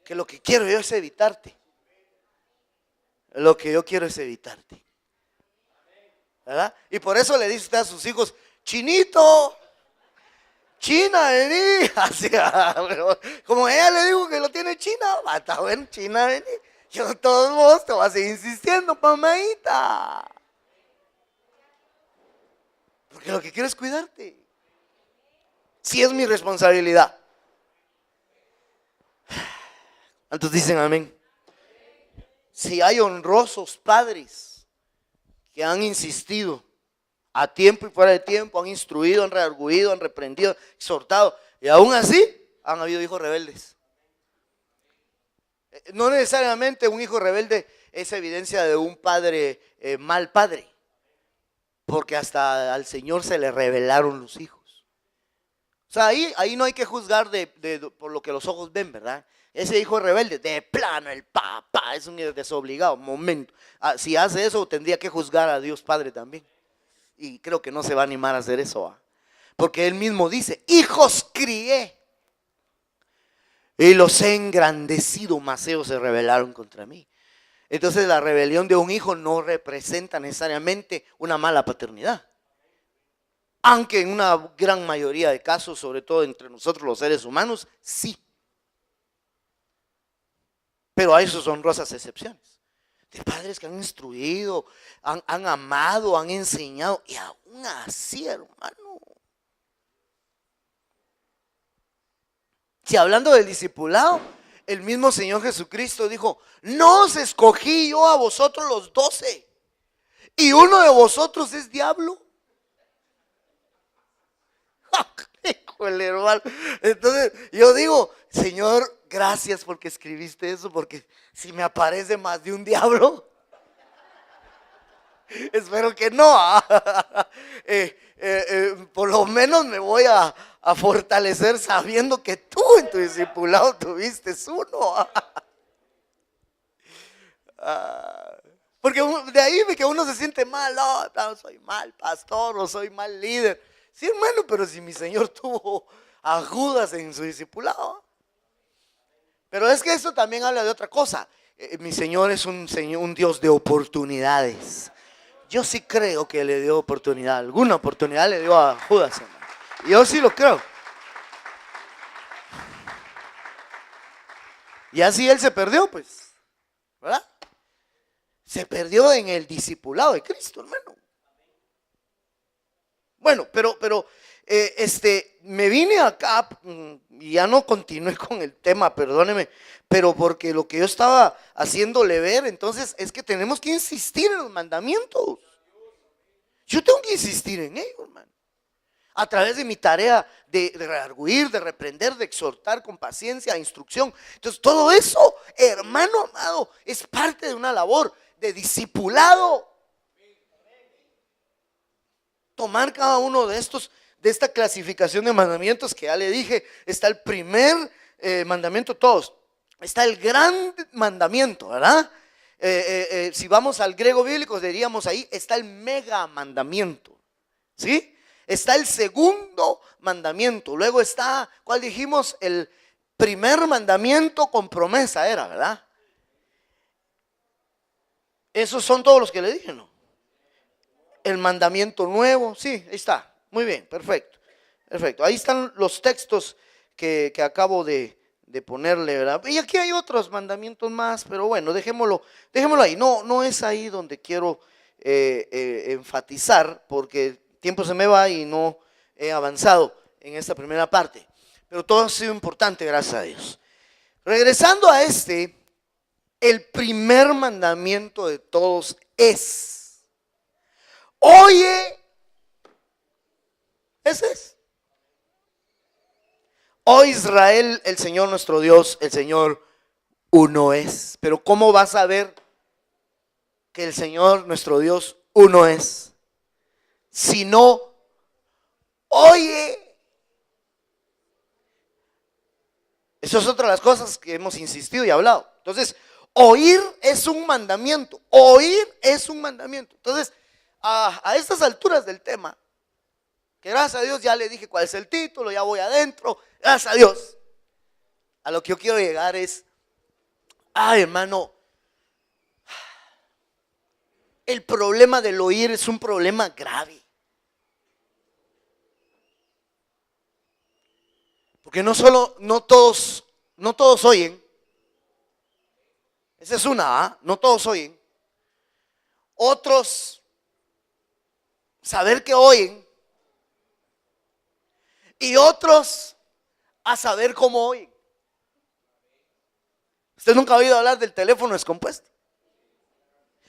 Que lo que quiero yo es evitarte. Lo que yo quiero es evitarte. ¿Verdad? Y por eso le dice usted a sus hijos, chinito, China, vení. Así, como ella le dijo que lo tiene China, está bueno, China, vení. Yo de todos modos te voy a seguir insistiendo, mamadita. Porque lo que quiero es cuidarte. Si es mi responsabilidad. Entonces dicen amén. Si hay honrosos padres que han insistido a tiempo y fuera de tiempo, han instruido, han redarguido, han reprendido, exhortado, y aún así han habido hijos rebeldes. No necesariamente un hijo rebelde es evidencia de un padre mal padre, porque hasta al Señor se le rebelaron los hijos. O sea, ahí no hay que juzgar por lo que los ojos ven, ¿verdad? Ese hijo rebelde, de plano, el papá es un desobligado, momento. Si hace eso, tendría que juzgar a Dios Padre también. Y creo que no se va a animar a hacer eso, porque él mismo dice, hijos crié y los he engrandecido, mas ellos se rebelaron contra mí. Entonces la rebelión de un hijo no representa necesariamente una mala paternidad. Aunque en una gran mayoría de casos, sobre todo entre nosotros los seres humanos, sí. Pero hay sus honrosas excepciones. De padres que han instruido, han amado, han enseñado, y aún así, hermano. Si hablando del discipulado, el mismo Señor Jesucristo dijo, no os escogí yo a vosotros los 12, y uno de vosotros es diablo. Híjole, hermano. Entonces yo digo, Señor, gracias porque escribiste eso, porque si me aparece más de un diablo, espero que no. Por lo menos me voy a fortalecer sabiendo que tú en tu discipulado tuviste uno. Porque de ahí que uno se siente mal, no, soy mal pastor o soy mal líder. Sí, hermano, pero si mi Señor tuvo a Judas en su discipulado. Pero es que eso también habla de otra cosa. Mi Señor es un Dios de oportunidades. Yo sí creo que le dio oportunidad, alguna oportunidad le dio a Judas, hermano. Yo sí lo creo. Y así él se perdió, pues, ¿verdad? Se perdió en el discipulado de Cristo, hermano. Bueno, pero me vine acá y ya no continué con el tema, perdóneme, pero porque lo que yo estaba haciéndole ver, entonces, es que tenemos que insistir en los mandamientos. Yo tengo que insistir en ellos, hermano. A través de mi tarea de redarguir, de reprender, de exhortar con paciencia, instrucción. Entonces, todo eso, hermano amado, es parte de una labor de discipulado. Tomar cada uno de estos, de esta clasificación de mandamientos que ya le dije. Está el primer mandamiento, todos. Está el gran mandamiento, ¿verdad? Si vamos al griego bíblico, diríamos ahí, está el mega mandamiento, ¿sí? Está el segundo mandamiento. Luego está, ¿cuál dijimos? El primer mandamiento con promesa era, ¿verdad? Esos son todos los que le dije, ¿no? El mandamiento nuevo, sí, ahí está. Muy bien, perfecto. Perfecto. Ahí están los textos que acabo de ponerle, ¿verdad? Y aquí hay otros mandamientos más, pero bueno, dejémoslo ahí. No es ahí donde quiero enfatizar, porque el tiempo se me va y no he avanzado en esta primera parte. Pero todo ha sido importante, gracias a Dios. Regresando a el primer mandamiento de todos es: oye, ese es. Oh Israel, el Señor nuestro Dios, el Señor uno es. Pero ¿cómo vas a ver que el Señor nuestro Dios uno es? Si no oye. Eso es otra de las cosas que hemos insistido y hablado. Entonces, oír es un mandamiento. Oír es un mandamiento. Entonces, a estas alturas del tema, que gracias a Dios ya le dije cuál es el título, ya voy adentro, gracias a Dios. A lo que yo quiero llegar es, hermano, el problema del oír es un problema grave. Porque no todos oyen. Esa es una, no todos oyen. Otros, saber que oyen. Y otros, a saber cómo oyen. ¿Usted nunca ha oído hablar del teléfono descompuesto?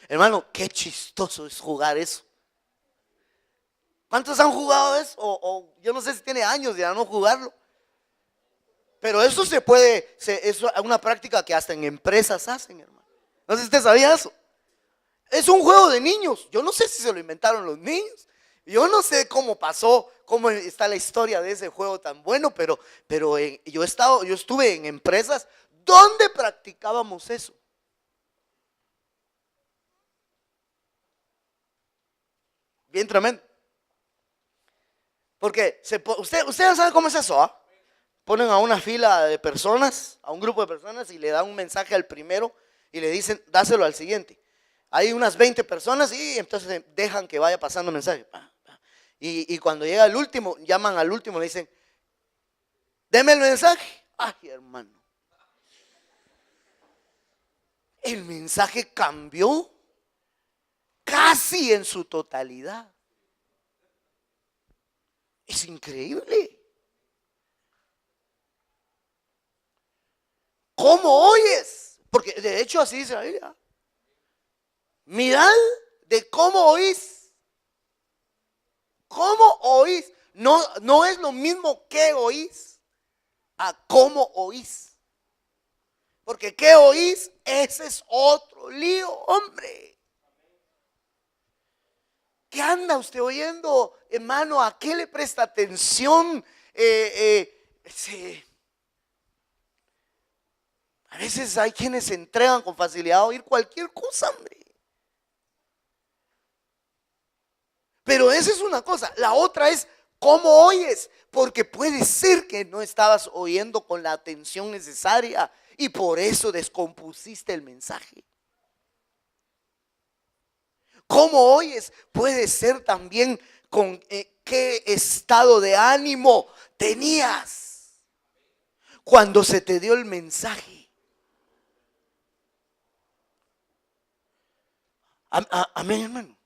Hermano, qué chistoso es jugar eso. ¿Cuántos han jugado eso? O yo no sé si tiene años de no jugarlo. Pero eso se puede, es una práctica que hasta en empresas hacen, hermano. No sé si usted sabía eso. Es un juego de niños. Yo no sé si se lo inventaron los niños. Yo no sé cómo pasó, cómo está la historia de ese juego tan bueno, pero yo estuve en empresas donde practicábamos eso. Bien tremendo. Porque usted sabe cómo es eso, ¿ah? Ponen a una fila de personas, a un grupo de personas, y le dan un mensaje al primero y le dicen, dáselo al siguiente. Hay unas 20 personas y entonces dejan que vaya pasando mensaje. Y cuando llega el último, llaman al último y le dicen, deme el mensaje. Ay, hermano. El mensaje cambió casi en su totalidad. Es increíble. ¿Cómo oyes? Porque de hecho así dice la Biblia. Mirad de cómo oís. ¿Cómo oís? No es lo mismo que oís a cómo oís. Porque qué oís, ese es otro lío, hombre. ¿Qué anda usted oyendo, hermano? ¿A qué le presta atención? A veces hay quienes se entregan con facilidad a oír cualquier cosa, hombre. Pero esa es una cosa. La otra es cómo oyes. Porque puede ser que no estabas oyendo con la atención necesaria y por eso descompusiste el mensaje. ¿Cómo oyes? Puede ser también qué estado de ánimo tenías cuando se te dio el mensaje. Amén, hermano.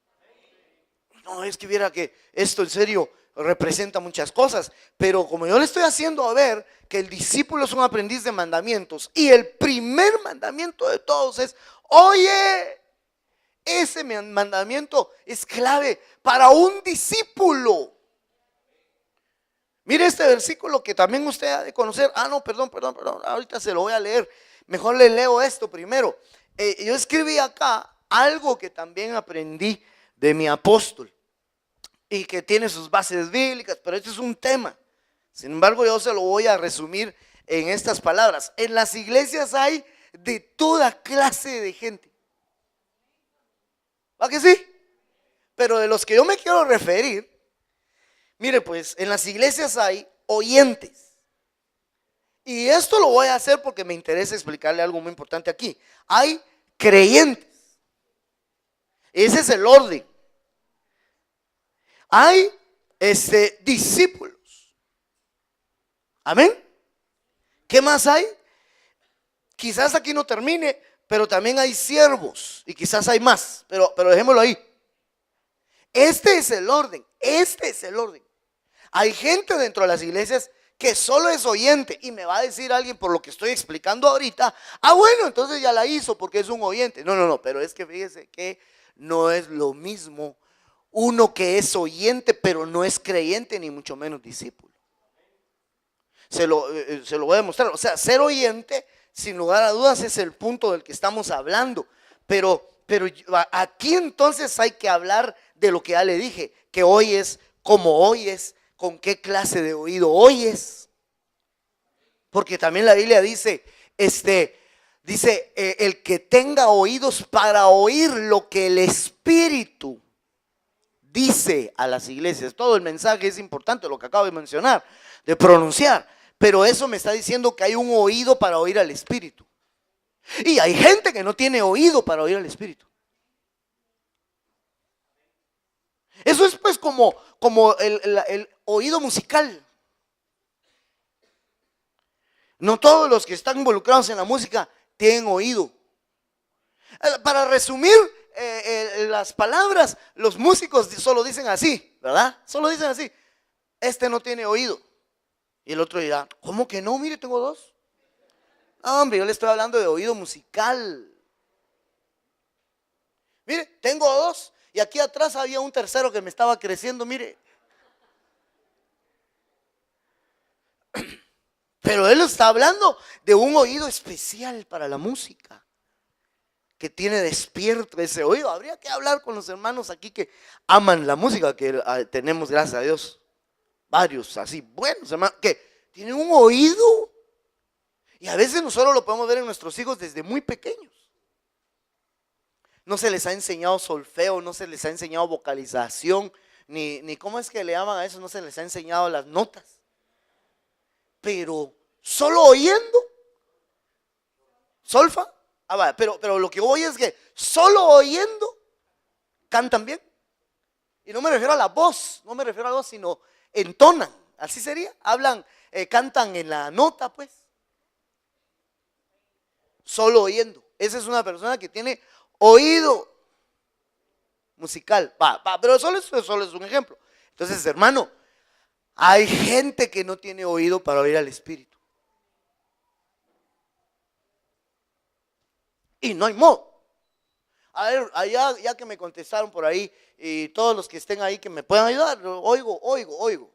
No, es que viera que esto en serio representa muchas cosas, pero como yo le estoy haciendo a ver que el discípulo es un aprendiz de mandamientos y el primer mandamiento de todos es: oye, ese mandamiento es clave para un discípulo. Mire este versículo que también usted ha de conocer. No, perdón, ahorita se lo voy a leer. Mejor le leo esto primero. Yo escribí acá algo que también aprendí de mi apóstol y que tiene sus bases bíblicas, pero este es un tema. Sin embargo, yo se lo voy a resumir en estas palabras. En las iglesias hay de toda clase de gente. ¿Va que sí? Pero de los que yo me quiero referir, mire pues, en las iglesias hay oyentes. Y esto lo voy a hacer porque me interesa explicarle algo muy importante aquí. Hay creyentes. Ese es el orden. Hay discípulos. Amén. ¿Qué más hay? Quizás aquí no termine, pero también hay siervos y quizás hay más, pero dejémoslo ahí. Este es el orden. Hay gente dentro de las iglesias que solo es oyente, y me va a decir alguien por lo que estoy explicando ahorita: bueno, entonces ya la hizo porque es un oyente. No, pero es que fíjese que no es lo mismo uno que es oyente pero no es creyente ni mucho menos discípulo. Se lo voy a demostrar. O sea, ser oyente, sin lugar a dudas, es el punto del que estamos hablando, pero aquí entonces hay que hablar de lo que ya le dije: que oyes, cómo oyes, con qué clase de oído oyes. Porque también la Biblia dice, el que tenga oídos para oír lo que el Espíritu dice a las iglesias. Todo el mensaje es importante, lo que acabo de mencionar, de pronunciar, pero eso me está diciendo que hay un oído para oír al Espíritu. Y hay gente que no tiene oído para oír al Espíritu. Eso es pues como el oído musical. No todos los que están involucrados en la música tienen oído. Para resumir las palabras, los músicos solo dicen así, ¿verdad? Solo dicen así: este no tiene oído. Y el otro dirá: ¿cómo que no? Mire, tengo dos. No, hombre, yo le estoy hablando de oído musical. Mire, tengo dos. Y aquí atrás había un tercero que me estaba creciendo, mire. Pero él está hablando de un oído especial para la música, que tiene despierto ese oído. Habría que hablar con los hermanos aquí que aman la música, que tenemos, gracias a Dios, varios así buenos hermanos que tienen un oído. Y a veces nosotros lo podemos ver en nuestros hijos desde muy pequeños. No se les ha enseñado solfeo, no se les ha enseñado vocalización, ni cómo es que le llaman a eso, no se les ha enseñado las notas. Pero solo oyendo, solfa, pero lo que voy es que solo oyendo cantan bien. Y no me refiero a la voz, sino entonan, así sería, hablan, cantan en la nota pues. Solo oyendo. Esa es una persona que tiene oído musical. Pero solo es un ejemplo. Entonces, hermano, hay gente que no tiene oído para oír al Espíritu. Y no hay modo. A ver, allá ya que me contestaron por ahí, y todos los que estén ahí que me puedan ayudar, oigo.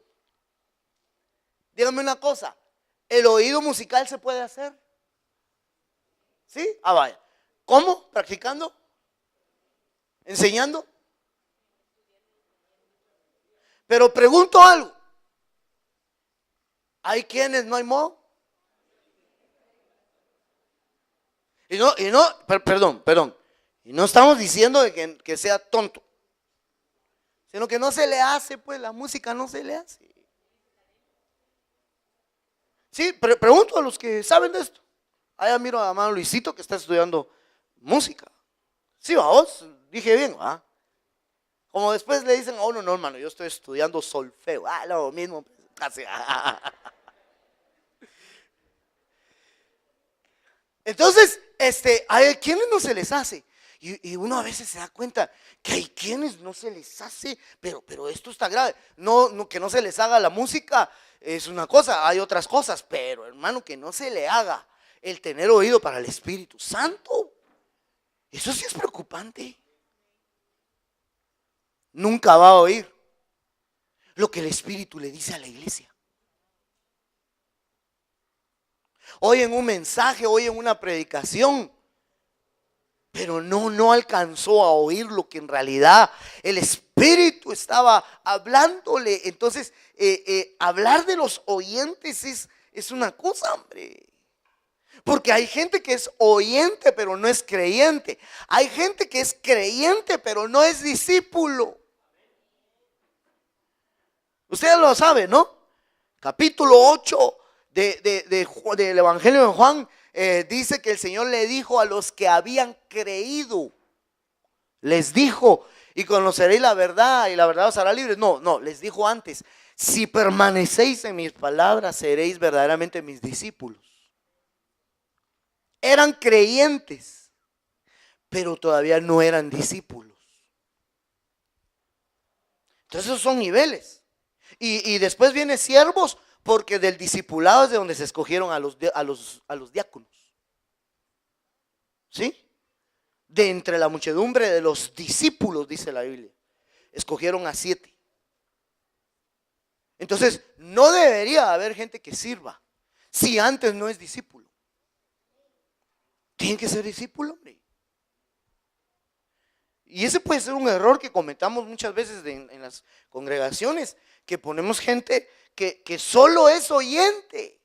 Díganme una cosa: ¿el oído musical se puede hacer? ¿Sí? Vaya. ¿Cómo? ¿Practicando? ¿Enseñando? Pero pregunto algo: ¿hay quienes no hay modo? Perdón. Y no estamos diciendo de que sea tonto, sino que no se le hace, pues la música no se le hace. Sí, pregunto a los que saben de esto. Allá miro a hermano Luisito que está estudiando música. Sí, vos, dije bien, ¿va? Como después le dicen a uno, no hermano, yo estoy estudiando solfeo. Lo mismo, casi. Entonces, hay quienes no se les hace. Y uno a veces se da cuenta que hay quienes no se les hace, pero esto está grave. No, que no se les haga la música es una cosa, hay otras cosas, pero hermano, que no se le haga el tener oído para el Espíritu Santo, eso sí es preocupante. Nunca va a oír lo que el Espíritu le dice a la iglesia. Oyen un mensaje, oyen una predicación, pero no alcanzó a oír lo que en realidad el Espíritu estaba hablándole. Entonces, hablar de los oyentes es una cosa, hombre. Porque hay gente que es oyente, pero no es creyente. Hay gente que es creyente, pero no es discípulo. Usted lo sabe, ¿no? Capítulo 8 del Evangelio de Juan. Dice que el Señor le dijo a los que habían creído, les dijo, y conoceréis la verdad y la verdad os hará libres. No, les dijo antes, si permanecéis en mis palabras, seréis verdaderamente mis discípulos. Eran creyentes, pero todavía no eran discípulos. Entonces esos son niveles. Y después viene siervos, porque del discipulado es de donde se escogieron a los diáconos. ¿Sí? De entre la muchedumbre de los discípulos, dice la Biblia, escogieron a 7. Entonces, no debería haber gente que sirva si antes no es discípulo. Tienen que ser discípulo, hombre. Y ese puede ser un error que cometamos muchas veces en las congregaciones, que ponemos gente que solo es oyente.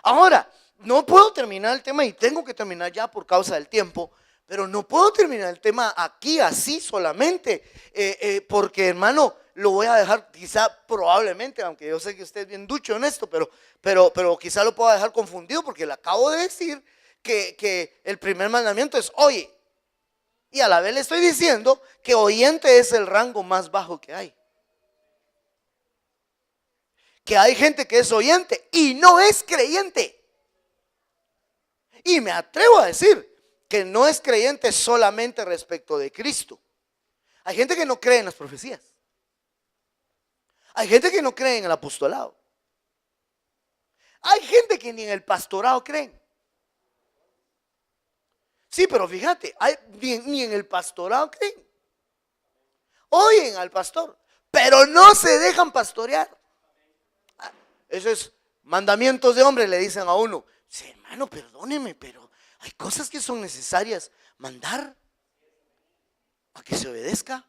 Ahora, no puedo terminar el tema, y tengo que terminar ya por causa del tiempo, pero no puedo terminar el tema aquí así solamente, porque hermano, lo voy a dejar quizá probablemente, aunque yo sé que usted es bien ducho en esto, pero quizá lo pueda dejar confundido, porque le acabo de decir que el primer mandamiento es oye, y a la vez le estoy diciendo que oyente es el rango más bajo que hay. Que hay gente que es oyente y no es creyente. Y me atrevo a decir que no es creyente solamente respecto de Cristo. Hay gente que no cree en las profecías. Hay gente que no cree en el apostolado. Hay gente que ni en el pastorado creen. Sí, pero fíjate, ni en el pastorado creen. Oyen al pastor, pero no se dejan pastorear. Eso es mandamientos de hombre, le dicen a uno. Sí, hermano, perdóneme, pero hay cosas que son necesarias mandar a que se obedezca.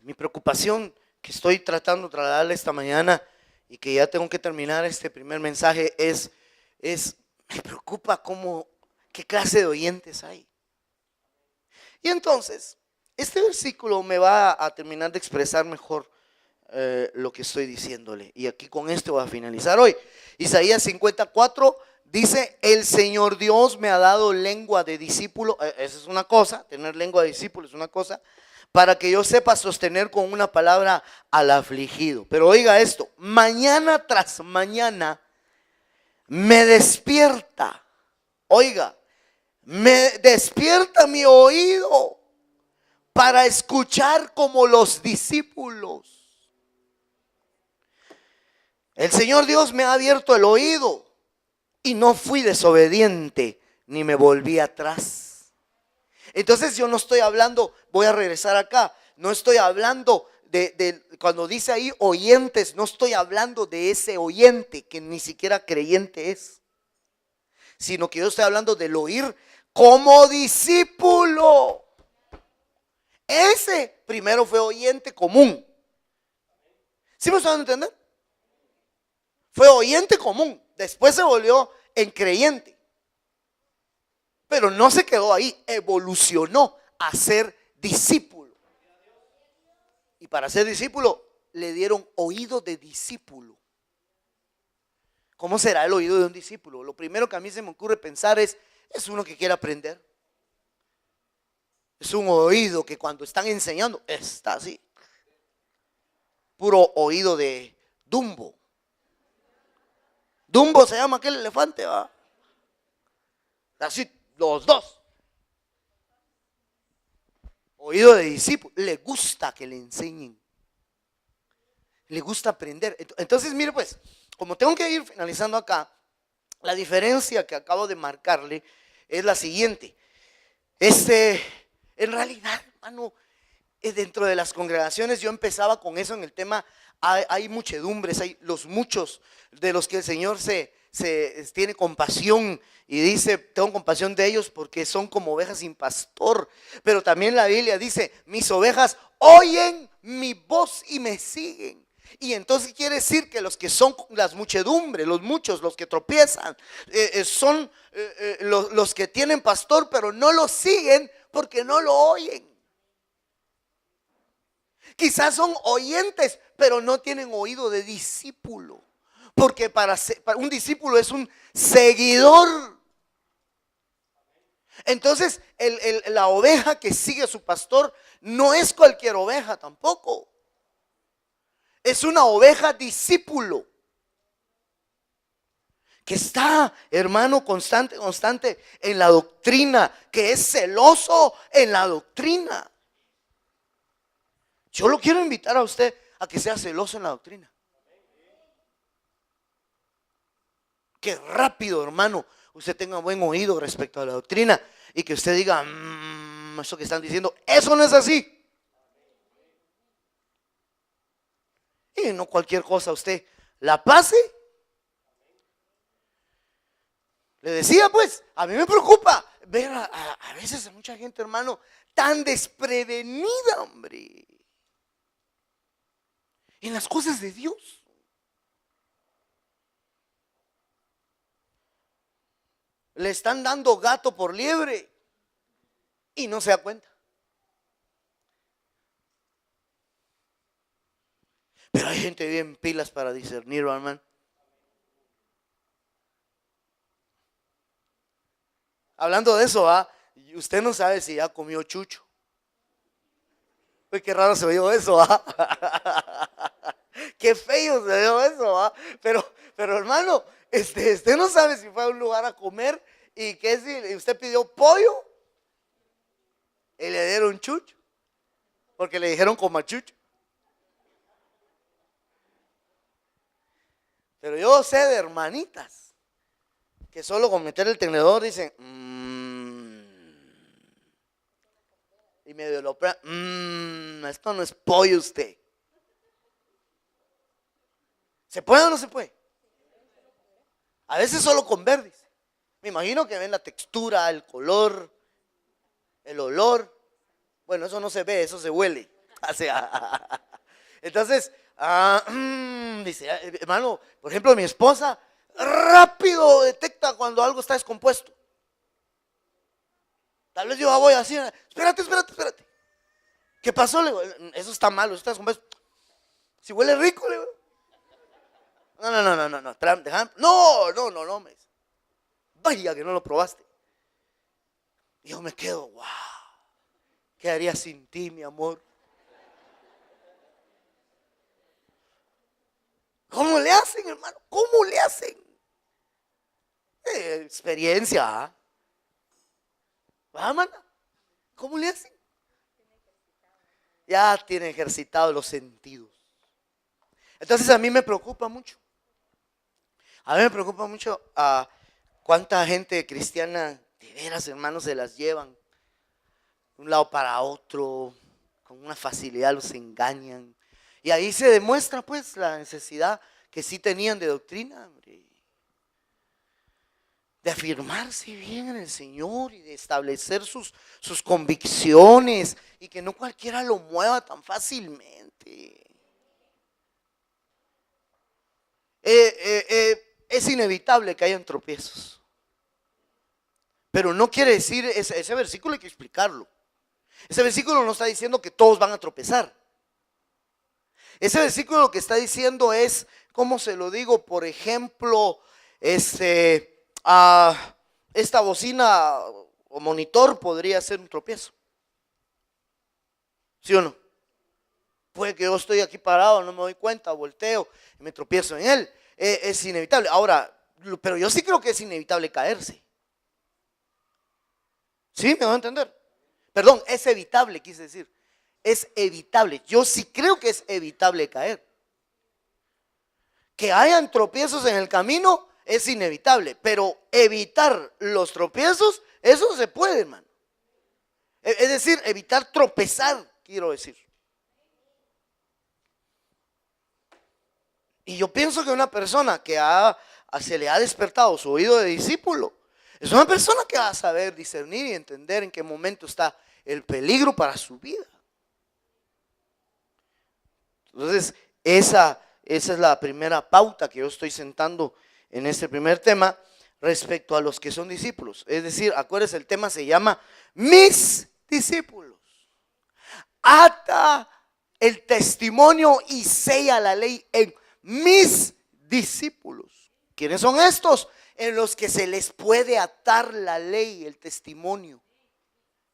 Mi preocupación que estoy tratando de trasladarle esta mañana, y que ya tengo que terminar este primer mensaje, me preocupa qué clase de oyentes hay. Y entonces, este versículo me va a terminar de expresar mejor lo que estoy diciéndole. Y aquí con esto voy a finalizar hoy. Isaías 54 dice: el Señor Dios me ha dado lengua de discípulo. Esa es una cosa, tener lengua de discípulo es una cosa, para que yo sepa sostener con una palabra al afligido. Pero oiga esto, mañana tras mañana me despierta, oiga, me despierta mi oído para escuchar como los discípulos. El Señor Dios me ha abierto el oído y no fui desobediente ni me volví atrás. Entonces yo no estoy hablando, voy a regresar acá, no estoy hablando cuando dice ahí oyentes, no estoy hablando de ese oyente que ni siquiera creyente es, sino que yo estoy hablando del oír como discípulo. Ese primero fue oyente común. ¿Sí me están entendiendo? Fue oyente común, después se volvió en creyente. Pero no se quedó ahí, evolucionó a ser discípulo. Y para ser discípulo le dieron oído de discípulo. ¿Cómo será el oído de un discípulo? Lo primero que a mí se me ocurre pensar es uno que quiere aprender. Es un oído que cuando están enseñando está así. Puro oído de Dumbo. Dumbo se llama aquel elefante, ¿va? Así, los dos. Oído de discípulo. Le gusta que le enseñen. Le gusta aprender. Entonces, mire pues, como tengo que ir finalizando acá, la diferencia que acabo de marcarle es la siguiente. En realidad, hermano, dentro de las congregaciones yo empezaba con eso en el tema. Hay muchedumbres, hay los muchos de los que el Señor se tiene compasión y dice: tengo compasión de ellos porque son como ovejas sin pastor. Pero también la Biblia dice: mis ovejas oyen mi voz y me siguen. Y entonces quiere decir que los que son las muchedumbres, los muchos, los que tropiezan, son los que tienen pastor, pero no lo siguen porque no lo oyen. Quizás son oyentes, pero no tienen oído de discípulo. Porque para un discípulo es un seguidor. Entonces, la oveja que sigue a su pastor no es cualquier oveja tampoco. Es una oveja discípulo. Que está, hermano, constante en la doctrina. Que es celoso en la doctrina. Yo lo quiero invitar a usted a que sea celoso en la doctrina. Que rápido, hermano, usted tenga buen oído respecto a la doctrina y que usted diga: eso que están diciendo, eso no es así. Y no cualquier cosa usted la pase. Le decía pues, a mí me preocupa ver a veces a mucha gente, hermano, tan desprevenida, hombre, en las cosas de Dios. Le están dando gato por liebre y no se da cuenta. Pero hay gente bien pilas para discernir, hermano. Hablando de eso, usted no sabe si ya comió chucho. Uy, qué raro se vio eso, qué feo se vio eso, pero hermano, usted no sabe si fue a un lugar a comer y que si usted pidió pollo y le dieron chucho, porque le dijeron coma chucho. Pero yo sé de hermanitas que solo con meter el tenedor dicen: y medio lo prueban: esto no es pollo usted. ¿Se puede o no se puede? A veces solo con verdes. Me imagino que ven la textura, el color, el olor. Bueno, eso no se ve, eso se huele. O sea, entonces, dice, hermano, por ejemplo, mi esposa rápido detecta cuando algo está descompuesto. Tal vez yo voy así: espérate. ¿Qué pasó? Le digo: eso está malo, eso está descompuesto. Si huele rico, le digo. No, espera, no, me dice. Vaya que no lo probaste. Y yo me quedo: wow, ¿qué haría sin ti, mi amor? ¿Cómo le hacen, hermano? ¿Cómo le hacen? Experiencia, hermano. ¿Cómo le hacen? Ya tiene ejercitados los sentidos. Entonces a mí me preocupa mucho. A mí me preocupa mucho cuánta gente cristiana, de veras, hermanos, se las llevan de un lado para otro, con una facilidad los engañan. Y ahí se demuestra pues la necesidad que sí tenían de doctrina, hombre, de afirmarse bien en el Señor y de establecer sus convicciones, y que no cualquiera lo mueva tan fácilmente. Es inevitable que hayan tropiezos, pero no quiere decir, ese versículo hay que explicarlo. Ese versículo no está diciendo que todos van a tropezar. Ese versículo lo que está diciendo es, ¿cómo se lo digo? Por ejemplo, esta bocina o monitor podría ser un tropiezo. ¿Sí o no? Puede que yo estoy aquí parado, no me doy cuenta, volteo y me tropiezo en él. Es inevitable. Ahora, pero yo sí creo que es inevitable caerse. ¿Sí? ¿Me van a entender? Perdón, es evitable, quise decir. Es evitable. Yo sí creo que es evitable caer. Que hayan tropiezos en el camino es inevitable, pero evitar los tropiezos, eso se puede, hermano. Es decir, evitar tropezar, quiero decir. Y yo pienso que una persona que se le ha despertado su oído de discípulo, es una persona que va a saber discernir y entender en qué momento está el peligro para su vida. Entonces, esa es la primera pauta que yo estoy sentando en este primer tema respecto a los que son discípulos. Es decir, acuérdense, el tema se llama mis discípulos. Ata el testimonio y sella la ley en mis discípulos. ¿Quiénes son estos? En los que se les puede atar la ley, el testimonio.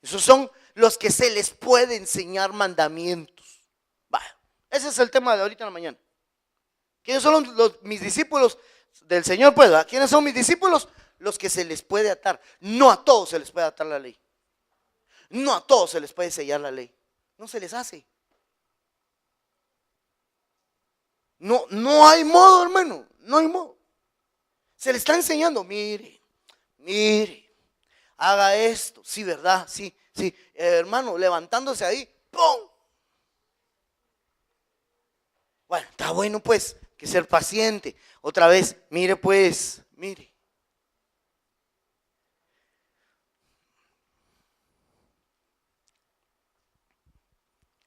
Esos son los que se les puede enseñar mandamientos. Vaya, ese es el tema de ahorita en la mañana. ¿Quiénes son mis discípulos del Señor? Pues, ¿verdad? ¿Quiénes son mis discípulos? Los que se les puede atar. No a todos se les puede atar la ley. No a todos se les puede sellar la ley. No se les hace. No hay modo, hermano. No hay modo. Se le está enseñando, mire, haga esto. Sí, ¿verdad? Sí. Hermano, levantándose ahí, ¡pum! Bueno, está bueno pues, que ser paciente. Otra vez, mire pues, mire.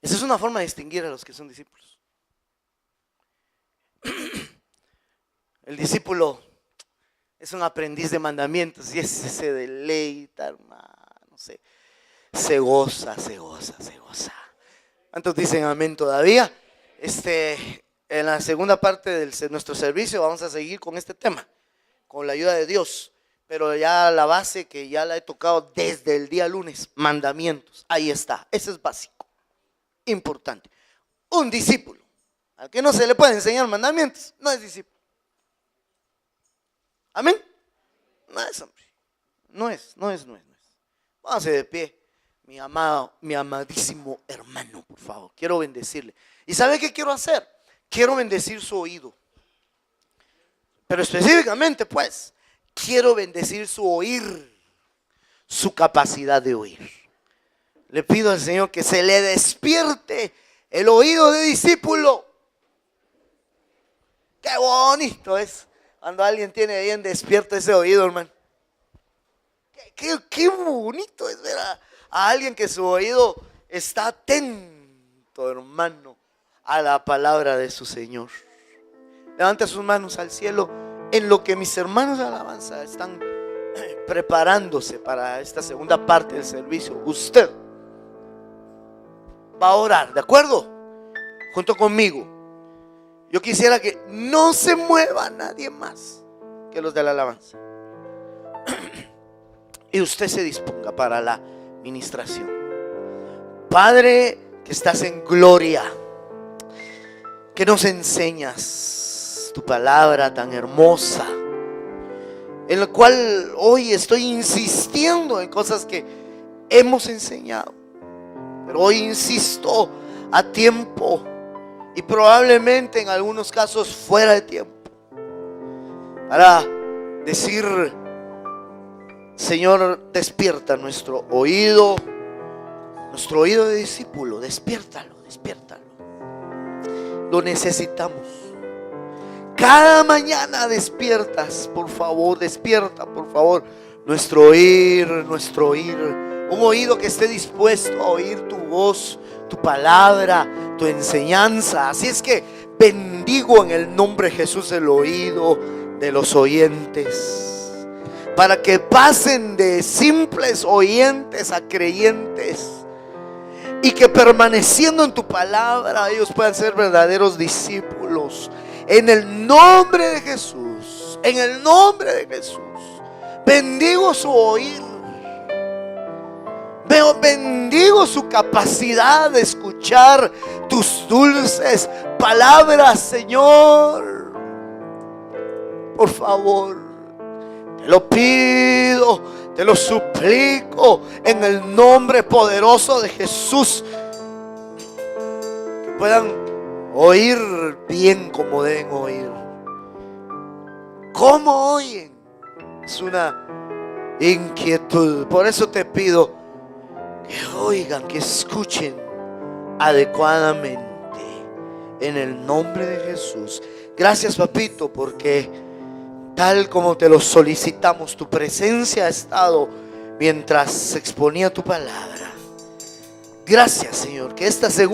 Esa es una forma de distinguir a los que son discípulos. El discípulo es un aprendiz de mandamientos y ese se deleita, hermano. Se goza. ¿Cuántos dicen amén todavía? En la segunda parte de nuestro servicio vamos a seguir con este tema, con la ayuda de Dios. Pero ya la base que ya la he tocado desde el día lunes, mandamientos. Ahí está, ese es básico, importante. Un discípulo al que no se le puede enseñar mandamientos no es discípulo. Amén. No es, hombre. No es. Póngase de pie, mi amado, mi amadísimo hermano, por favor. Quiero bendecirle. ¿Y sabe qué quiero hacer? Quiero bendecir su oído. Pero específicamente, pues, quiero bendecir su oír, su capacidad de oír. Le pido al Señor que se le despierte el oído de discípulo. Qué bonito es cuando alguien tiene bien despierto ese oído, hermano. Qué bonito es ver a alguien que su oído está atento, hermano, a la palabra de su Señor. Levante sus manos al cielo en lo que mis hermanos de alabanza están preparándose para esta segunda parte del servicio. Usted va a orar, ¿de acuerdo? Junto conmigo. Yo quisiera que no se mueva nadie más que los de la alabanza. Y usted se disponga para la ministración. Padre, que estás en gloria, que nos enseñas tu palabra tan hermosa, en la cual hoy estoy insistiendo en cosas que hemos enseñado, pero hoy insisto a tiempo y probablemente en algunos casos fuera de tiempo, para decir: Señor, despierta nuestro oído de discípulo, despiértalo. Lo necesitamos. Cada mañana despiertas, por favor, despierta, por favor, nuestro oír. Un oído que esté dispuesto a oír tu voz, tu palabra, tu enseñanza. Así es que bendigo en el nombre de Jesús el oído de los oyentes, para que pasen de simples oyentes a creyentes, y que permaneciendo en tu palabra ellos puedan ser verdaderos discípulos. En el nombre de Jesús, bendigo su oír, bendigo su capacidad de escuchar escuchar tus dulces palabras, Señor. Por favor, te lo pido, te lo suplico en el nombre poderoso de Jesús. Que puedan oír bien como deben oír. ¿Cómo oyen? Es una inquietud. Por eso te pido que oigan, que escuchen adecuadamente en el nombre de Jesús. Gracias, papito, porque tal como te lo solicitamos, tu presencia ha estado mientras se exponía tu palabra. Gracias, Señor, que esta segunda